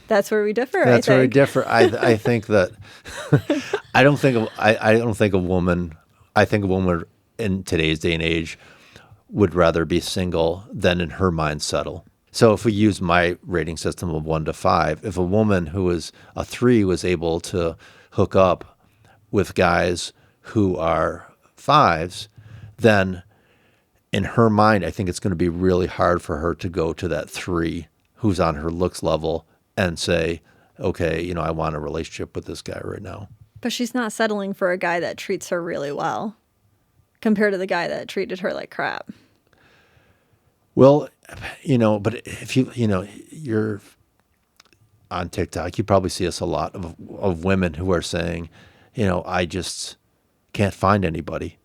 That's where we differ. That's where we differ. I think that I don't think a woman in today's day and age would rather be single than in her mind settle. So if we use my rating system of 1 to 5, if a woman who is a 3 was able to hook up with guys who are 5s, then in her mind, I think it's going to be really hard for her to go to that 3 who's on her looks level and say, okay, I want a relationship with this guy right now. But she's not settling for a guy that treats her really well compared to the guy that treated her like crap. Well, but if you're on TikTok, you probably see us a lot of women who are saying, I just can't find anybody.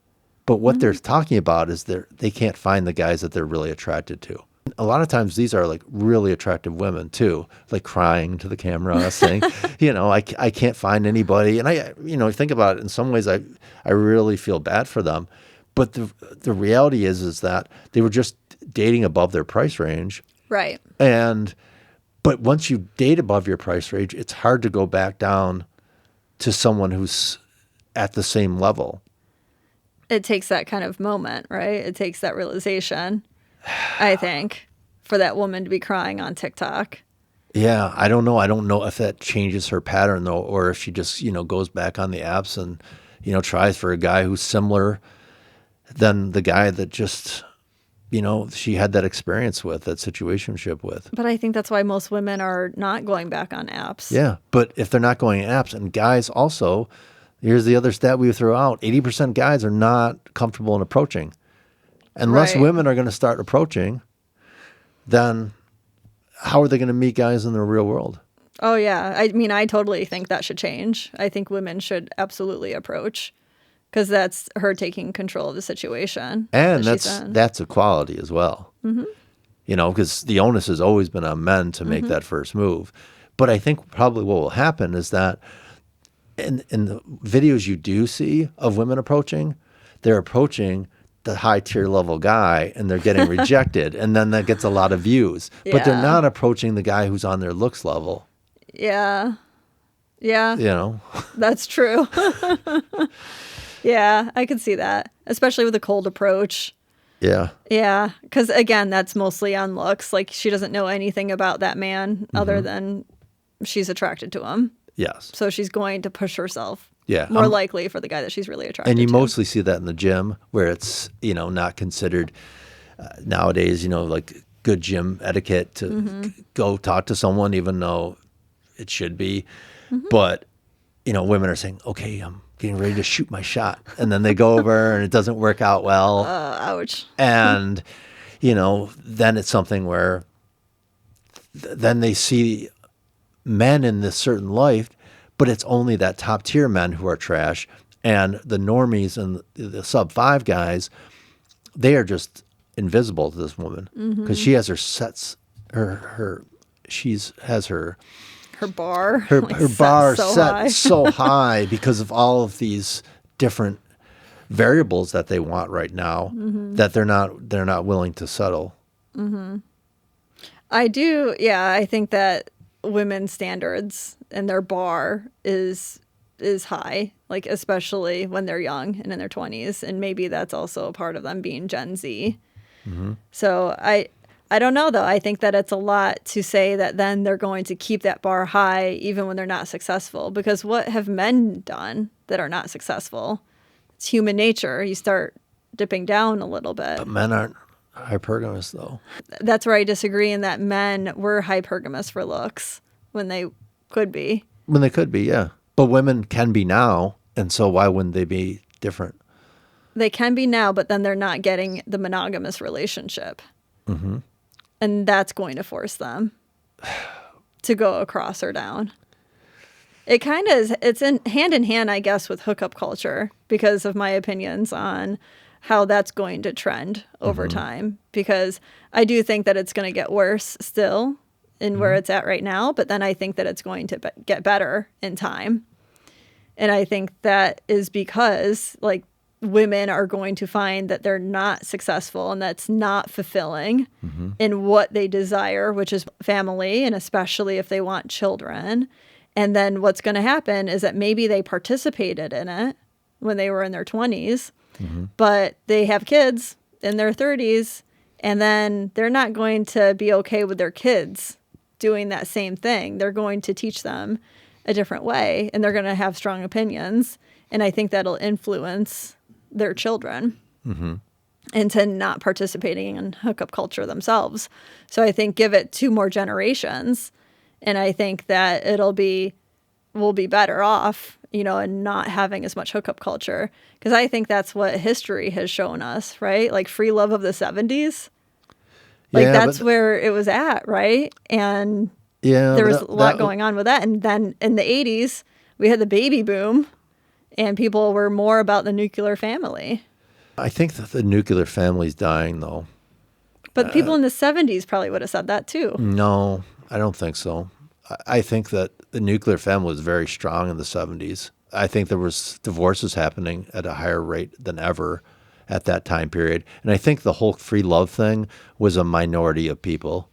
But what they're talking about is they can't find the guys that they're really attracted to. A lot of times these are like really attractive women too, like crying to the camera saying, I can't find anybody. And I think about it, in some ways I really feel bad for them. But the reality is that they were just dating above their price range. Right. But once you date above your price range, it's hard to go back down to someone who's at the same level. It takes that kind of moment, right? It takes that realization, I think, for that woman to be crying on TikTok. Yeah, I don't know. I don't know if that changes her pattern, though, or if she just, goes back on the apps and, tries for a guy who's similar than the guy that just, she had that experience with, that situationship with. But I think that's why most women are not going back on apps. Yeah, but if they're not going on apps, and guys also, here's the other stat we throw out, 80% guys are not comfortable in approaching. Unless women are going to start approaching, then how are they going to meet guys in the real world? Oh, yeah. I mean, I totally think that should change. I think women should absolutely approach, because that's her taking control of the situation. And that's equality as well. Mm-hmm. Because the onus has always been on men to make that first move. But I think probably what will happen is that in the videos you do see of women approaching, they're approaching the high tier level guy and they're getting rejected, and then that gets a lot of views. Yeah. But they're not approaching the guy who's on their looks level. Yeah. Yeah. That's true. Yeah, I could see that, especially with a cold approach. Yeah. Yeah, because again, that's mostly on looks. Like, she doesn't know anything about that man other than she's attracted to him. Yes. So she's going to push herself. Yeah. More likely for the guy that she's really attracted to. And you mostly see that in the gym, where it's, not considered nowadays, like good gym etiquette to go talk to someone, even though it should be. Mm-hmm. But, women are saying, okay, I'm getting ready to shoot my shot. And then they go over and it doesn't work out well. Ouch. And, then it's something where then they see men in this certain life, but it's only that top tier men who are trash, and the normies and the sub 5 guys, they are just invisible to this woman, because she has her sets, her bar, her bar set so high because of all of these different variables that they want right now that they're not willing to settle. Mm-hmm. I do. Yeah, I think that women's standards and their bar is high, like, especially when they're young and in their 20s, and maybe that's also a part of them being Gen Z. Mm-hmm. So I don't know, though. I think that it's a lot to say that then they're going to keep that bar high even when they're not successful. Because what have men done that are not successful? It's human nature. You start dipping down a little bit. But men aren't hypergamous, though. That's where I disagree in that men were hypergamous for looks when they could be. When they could be, yeah. But women can be now, and so why wouldn't they be different? They can be now, but then they're not getting the monogamous relationship. Mm-hmm. And that's going to force them to go across or down. It kind of is, it's in hand, I guess, with hookup culture because of my opinions on how that's going to trend over time. Because I do think that it's going to get worse still in where it's at right now, but then I think that it's going to get better in time. And I think that is because, like, women are going to find that they're not successful and that's not fulfilling in what they desire, which is family, and especially if they want children. And then what's going to happen is that maybe they participated in it when they were in their 20s, but they have kids in their 30s, and then they're not going to be okay with their kids doing that same thing. They're going to teach them a different way, and they're going to have strong opinions. And I think that'll influence their children into not participating in hookup culture themselves. So I think give it 2 more generations, and I think that we'll be better off, and not having as much hookup culture. Because I think that's what history has shown us, right? Like free love of the 70s. Like that's where it was at, right? And there was a lot going on with that. And then in the 80s, we had the baby boom. And people were more about the nuclear family. I think that the nuclear family's dying, though. But people in the 70s probably would have said that, too. No, I don't think so. I think that the nuclear family was very strong in the 70s. I think there was divorces happening at a higher rate than ever at that time period. And I think the whole free love thing was a minority of people.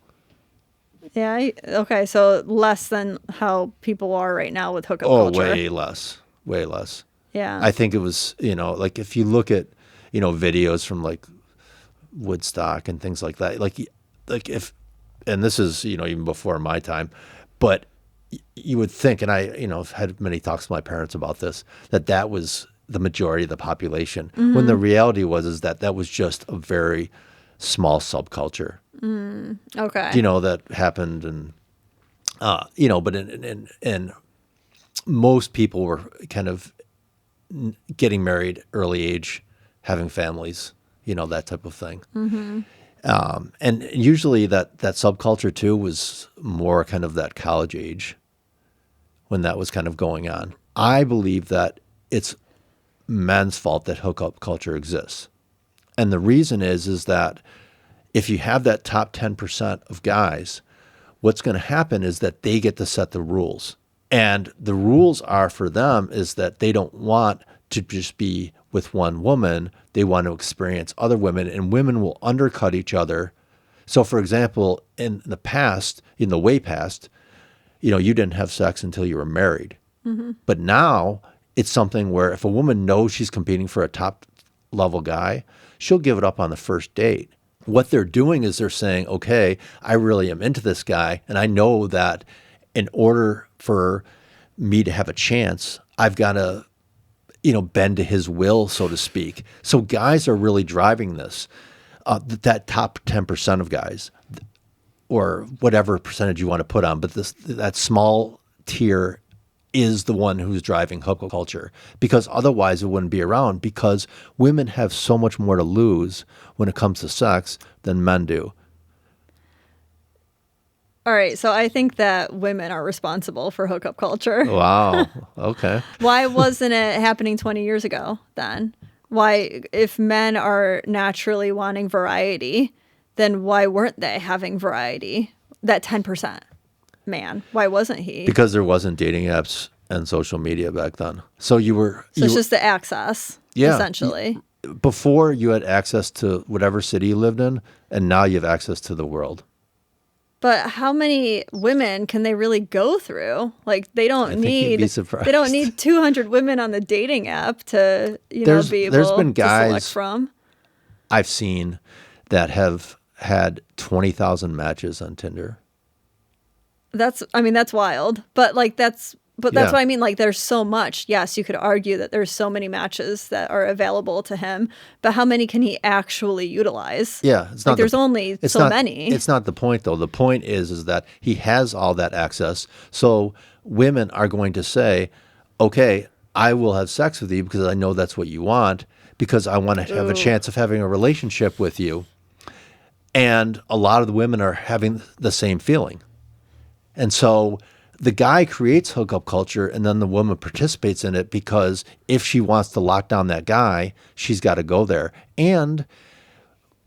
Yeah, okay, so less than how people are right now with hookup culture. Oh, way less. Way less. Yeah. I think it was, like if you look at, videos from like Woodstock and things like that, like if, and this is, even before my time, but you would think, and I, I've had many talks with my parents about this, that was the majority of the population. When the reality is that was just a very small subculture. Okay. That happened and, but in most people were kind of getting married early age, having families, that type of thing. And usually that subculture too was more kind of that college age when that was kind of going on. I believe that it's men's fault that hookup culture exists. And the reason is that if you have that top 10% of guys, what's going to happen is that they get to set the rules. And the rules are for them is that they don't want to just be with one woman. They want to experience other women, and women will undercut each other. So, for example, in the past, in the way past, you didn't have sex until you were married. But now it's something where if a woman knows she's competing for a top level guy, she'll give it up on the first date. What they're doing is they're saying, okay, I really am into this guy, and I know that in order for me to have a chance, I've got to, bend to his will, so to speak. So guys are really driving this, that top 10% of guys, or whatever percentage you want to put on, but that small tier is the one who's driving hookup culture, because otherwise it wouldn't be around, because women have so much more to lose when it comes to sex than men do. All right, so I think that women are responsible for hookup culture. Wow. Okay. Why wasn't it happening 20 years ago then? Why, if men are naturally wanting variety, then why weren't they having variety? That 10% man, why wasn't he? Because there wasn't dating apps and social media back then. So it's just the access, essentially. Before you had access to whatever city you lived in, and now you have access to the world. But how many women can they really go through? Like they don't need 200 women on the dating app to be able there's been to guys select from. I've seen that have had 20,000 matches on Tinder. That's wild. But that's Yeah. what I mean. Like, there's so much. Yes, you could argue that there's so many matches that are available to him, but how many can he actually utilize? Yeah, it's not. There's only so many. It's not the point, though. The point is that he has all that access. So women are going to say, "Okay, I will have sex with you because I know that's what you want, because I want to have a chance of having a relationship with you." And a lot of the women are having the same feeling, and so the guy creates hookup culture, and then the woman participates in it because if she wants to lock down that guy, she's got to go there. And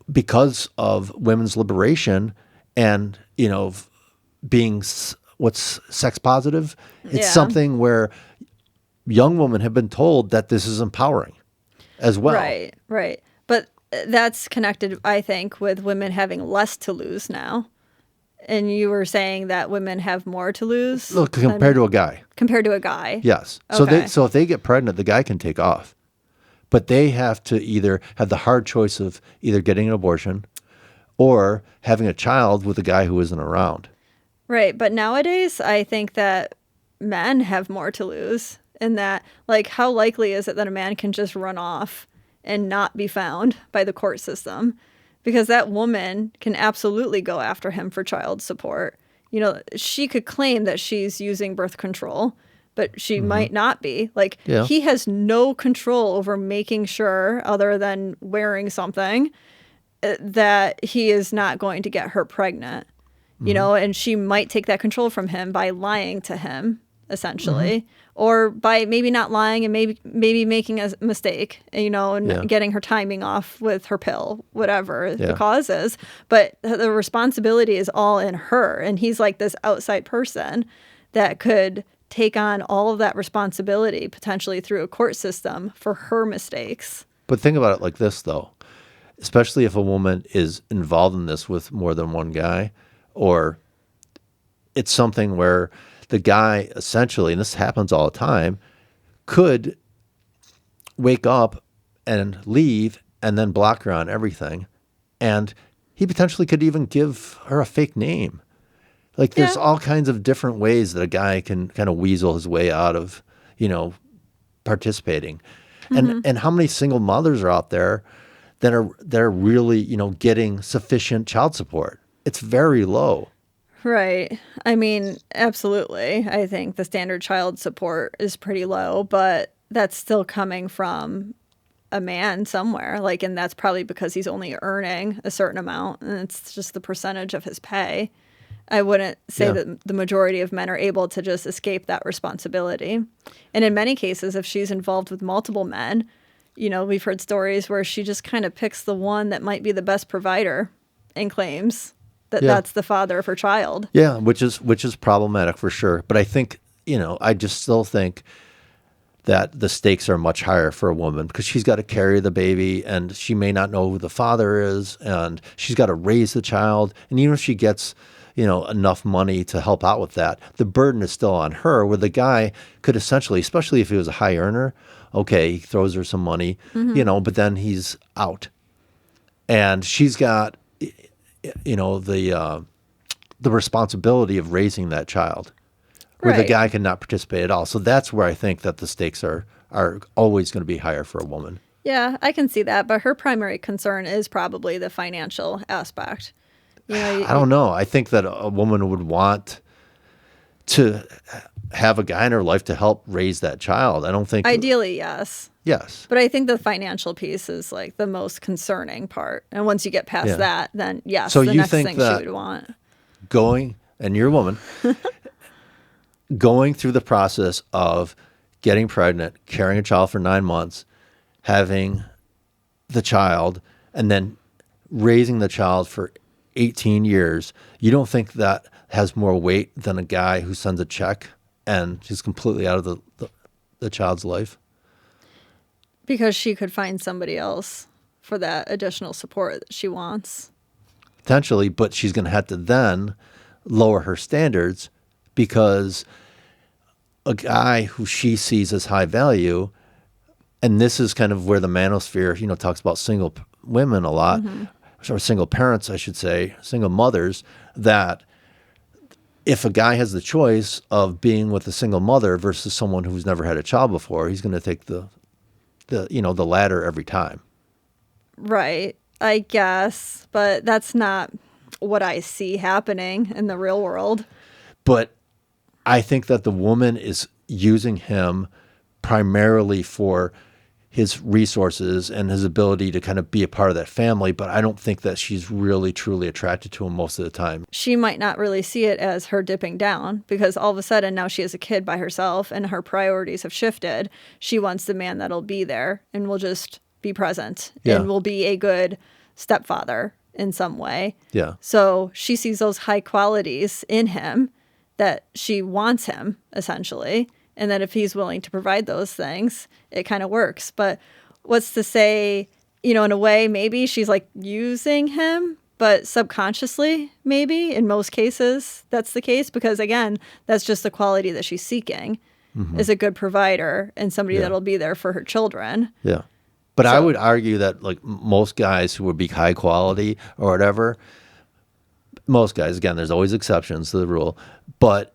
because of women's liberation and, being what's sex positive, it's something where young women have been told that this is empowering as well. Right. But that's connected, I think, with women having less to lose now. And you were saying that women have more to lose? Look, compared to a guy. Compared to a guy. Yes. Okay. So if they get pregnant, the guy can take off. But they have to either have the hard choice of either getting an abortion or having a child with a guy who isn't around. Right. But nowadays, I think that men have more to lose in that, like, how likely is it that a man can just run off and not be found by the court system? Because that woman can absolutely go after him for child support. She could claim that she's using birth control, but she might not be. Like, he has no control over making sure, other than wearing something, that he is not going to get her pregnant. And she might take that control from him by lying to him, essentially. Or by maybe not lying and maybe making a mistake, and getting her timing off with her pill, whatever the cause is. But the responsibility is all in her. And he's like this outside person that could take on all of that responsibility, potentially through a court system, for her mistakes. But think about it like this, though. Especially if a woman is involved in this with more than one guy, or it's something where the guy essentially, and this happens all the time, could wake up and leave and then block her on everything. And he potentially could even give her a fake name. Like, there's all kinds of different ways that a guy can kind of weasel his way out of, participating. And how many single mothers are out there that are really, getting sufficient child support? It's very low. Right. I mean, absolutely. I think the standard child support is pretty low, but that's still coming from a man somewhere. And that's probably because he's only earning a certain amount, and it's just the percentage of his pay. I wouldn't say that the majority of men are able to just escape that responsibility. And in many cases, if she's involved with multiple men, we've heard stories where she just kind of picks the one that might be the best provider and claims that that's the father of her child. Yeah, which is problematic for sure. But I think, I just still think that the stakes are much higher for a woman because she's got to carry the baby and she may not know who the father is and she's got to raise the child. And even if she gets, enough money to help out with that, the burden is still on her, where the guy could essentially, especially if he was a high earner, okay, he throws her some money, but then he's out. And she's got the responsibility of raising that child, where the guy cannot participate at all. So that's where I think that the stakes are always going to be higher for a woman. Yeah, I can see that. But her primary concern is probably the financial aspect. I don't know. I think that a woman would want to have a guy in her life to help raise that child. I don't think... Ideally, yes. Yes. But I think the financial piece is like the most concerning part. And once you get past that, then yes, so the you next think thing that she would want. And you're a woman, going through the process of getting pregnant, carrying a child for 9 months, having the child, and then raising the child for 18 years, you don't think that has more weight than a guy who sends a check and he's completely out of the child's life? Because she could find somebody else for that additional support that she wants. Potentially, but she's going to have to then lower her standards because a guy who she sees as high value, and this is kind of where the manosphere, talks about single women a lot, or single parents, I should say, single mothers, that if a guy has the choice of being with a single mother versus someone who's never had a child before, he's going to take the latter every time. Right. I guess, but that's not what I see happening in the real world. But I think that the woman is using him primarily for his resources and his ability to kind of be a part of that family, but I don't think that she's really truly attracted to him most of the time. She might not really see it as her dipping down because all of a sudden now she has a kid by herself and her priorities have shifted. She wants the man that'll be there and will just be present and will be a good stepfather in some way. Yeah. So she sees those high qualities in him that she wants him, essentially. And that if he's willing to provide those things, it kind of works. But what's to say, in a way, maybe she's like using him, but subconsciously, maybe in most cases, that's the case. Because again, that's just the quality that she's seeking is a good provider and somebody that'll be there for her children. Yeah. But I would argue that like most guys who would be high quality or whatever, most guys, again, there's always exceptions to the rule, but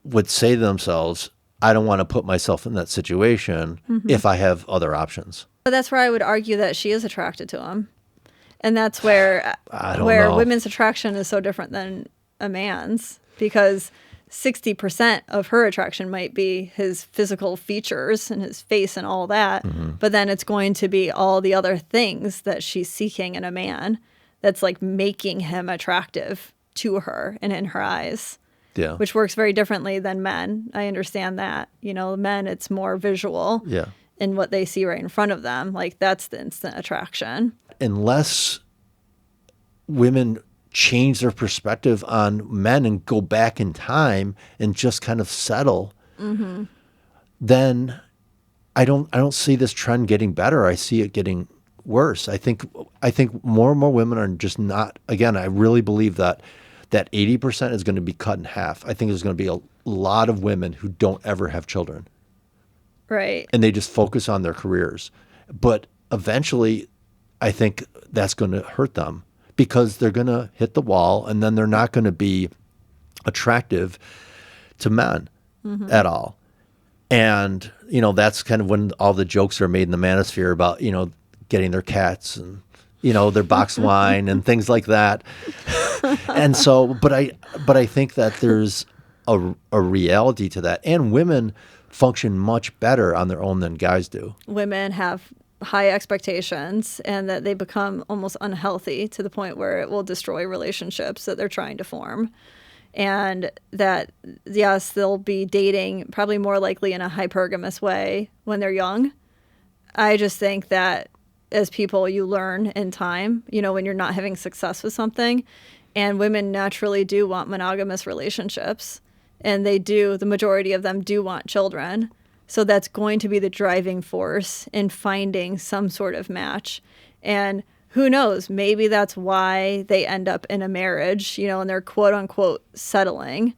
would say to themselves, I don't want to put myself in that situation if I have other options. But that's where I would argue that she is attracted to him. And that's where know. Women's attraction is so different than a man's, because 60% of her attraction might be his physical features and his face and all that. But then it's going to be all the other things that she's seeking in a man that's like making him attractive to her and in her eyes. Yeah. Which works very differently than men. I understand that. Men, it's more visual in what they see right in front of them. Like, that's the instant attraction. Unless women change their perspective on men and go back in time and just kind of settle, then I don't see this trend getting better. I see it getting worse. I think more and more women are just not, again, I really believe that 80% is going to be cut in half. I think there's going to be a lot of women who don't ever have children. Right. And they just focus on their careers. But eventually, I think that's going to hurt them because they're going to hit the wall and then they're not going to be attractive to men at all. And, that's kind of when all the jokes are made in the manosphere about, getting their cats and, their box wine and things like that. And so, but I think that there's a reality to that. And women function much better on their own than guys do. Women have high expectations and that they become almost unhealthy to the point where it will destroy relationships that they're trying to form. And that, yes, they'll be dating probably more likely in a hypergamous way when they're young. I just think that as people, you learn in time, when you're not having success with something. And women naturally do want monogamous relationships. And the majority of them do want children. So that's going to be the driving force in finding some sort of match. And who knows, maybe that's why they end up in a marriage, and they're quote unquote settling.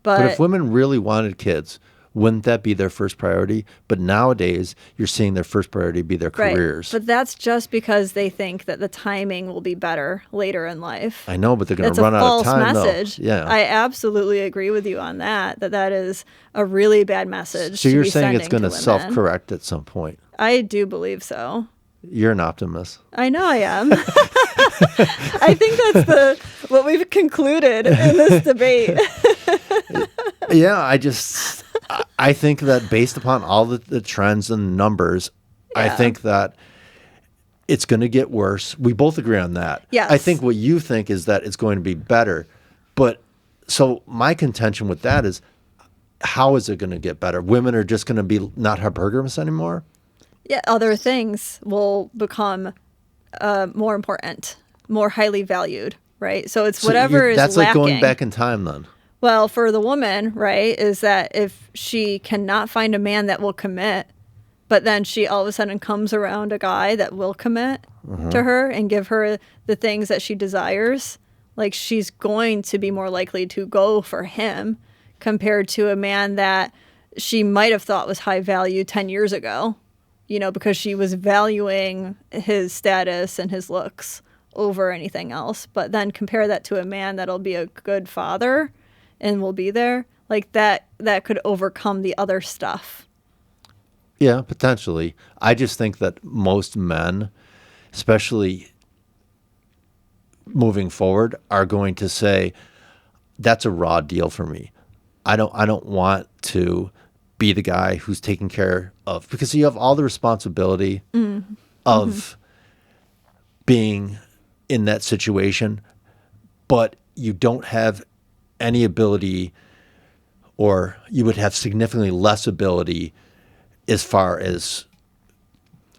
But if women really wanted kids, wouldn't that be their first priority? But nowadays, you're seeing their first priority be their careers. Right. But that's just because they think that the timing will be better later in life. I know, but they're going to run out of time, That's a false message. Though. Yeah. I absolutely agree with you on that is a really bad message. So you're saying it's going to self-correct at some point? I do believe so. You're an optimist. I know I am. I think that's what we've concluded in this debate. Yeah, I think that based upon all the trends and numbers, I think that it's going to get worse. We both agree on that. Yes. I think what you think is that it's going to be better. But so my contention with that is, how is it going to get better? Women are just going to be not hypergamous anymore? Yeah, other things will become more important, more highly valued, right? So it's whatever is that's lacking. That's like going back in time then. Well, for the woman, right, is that if she cannot find a man that will commit, but then she all of a sudden comes around a guy that will commit to her and give her the things that she desires, like she's going to be more likely to go for him compared to a man that she might have thought was high value 10 years ago, because she was valuing his status and his looks over anything else. But then compare that to a man that'll be a good father and will be there. Like that could overcome the other stuff. Yeah, potentially. I just think that most men, especially moving forward, are going to say, that's a raw deal for me. I don't want to be the guy who's taking care of, because you have all the responsibility of being in that situation, but you don't have any ability, or you would have significantly less ability as far as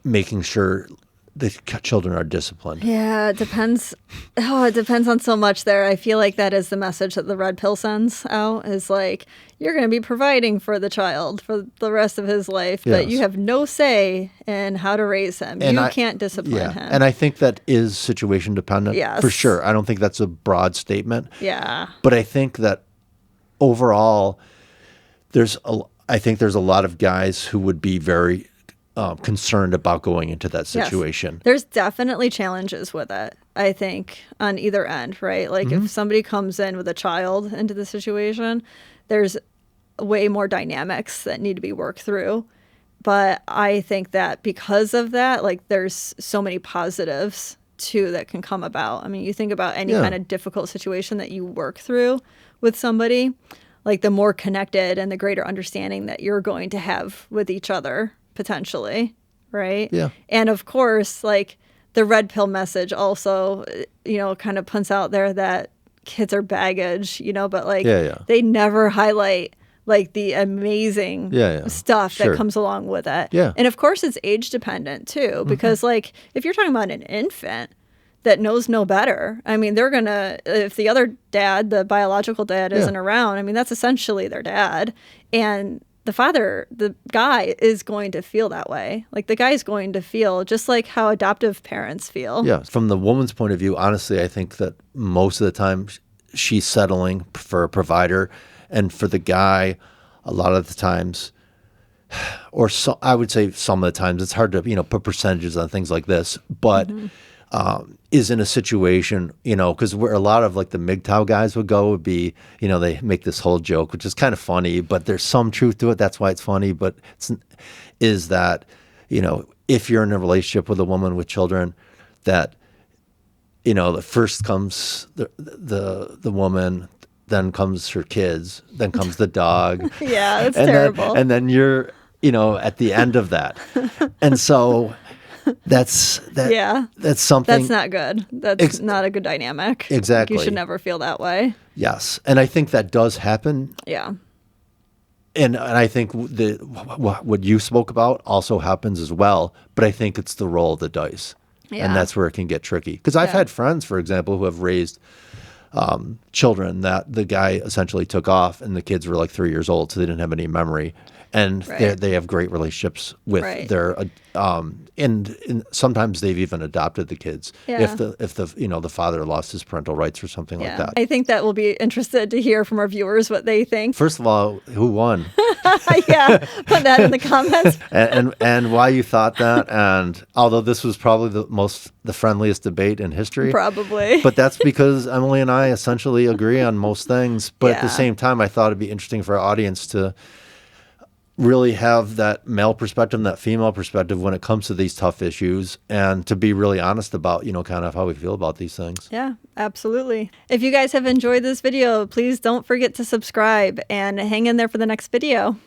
making sure the children are disciplined. Yeah, it depends. Oh, it depends on so much there. I feel like that is the message that the red pill sends out, is like, you're going to be providing for the child for the rest of his life, but you have no say in how to raise him. And you can't discipline him. And I think that is situation dependent, for sure. I don't think that's a broad statement. Yeah. But I think that overall, I think there's a lot of guys who would be very concerned about going into that situation. Yes. There's definitely challenges with it, I think, on either end, right? Like if somebody comes in with a child into the situation, there's way more dynamics that need to be worked through. But I think that because of that, like there's so many positives too that can come about. I mean, you think about any kind of difficult situation that you work through with somebody, like the more connected and the greater understanding that you're going to have with each other, potentially, right? Yeah. And of course, like the red pill message also, kind of puts out there that kids are baggage, but like they never highlight like the amazing stuff that comes along with it. Yeah. And of course it's age dependent too, because like if you're talking about an infant that knows no better, I mean, they're going to, if the other dad, the biological dad isn't around, I mean, that's essentially their dad. And the father, the guy, is going to feel that way. Like the guy's going to feel just like how adoptive parents feel. Yeah. From the woman's point of view, honestly, I think that most of the time she's settling for a provider. And for the guy, a lot of the times, or so, I would say some of the times, it's hard to, put percentages on things like this, but is in a situation, because where a lot of like the MGTOW guys would be, they make this whole joke, which is kind of funny, but there's some truth to it. That's why it's funny. But is that, if you're in a relationship with a woman with children, that, the first comes the woman, then comes her kids, then comes the dog. Yeah, that's terrible. And then you're, at the end of that. And so that's something. That's not good. That's not a good dynamic. Exactly. Like you should never feel that way. Yes. And I think that does happen. Yeah. And I think what you spoke about also happens as well, but I think it's the roll of the dice. Yeah. And that's where it can get tricky. Because I've had friends, for example, who have raised children that the guy essentially took off, and the kids were like 3 years old, so they didn't have any memory. And they have great relationships with their, and sometimes they've even adopted the kids if the father lost his parental rights or something like that. I think that we'll be interested to hear from our viewers what they think. First of all, who won? Put that in the comments. and why you thought that. And although this was probably the friendliest debate in history, probably, but that's because Emily and I essentially agree on most things. But at the same time, I thought it'd be interesting for our audience to really have that male perspective and that female perspective when it comes to these tough issues, and to be really honest about, kind of how we feel about these things. Yeah, absolutely. If you guys have enjoyed this video, please don't forget to subscribe and hang in there for the next video.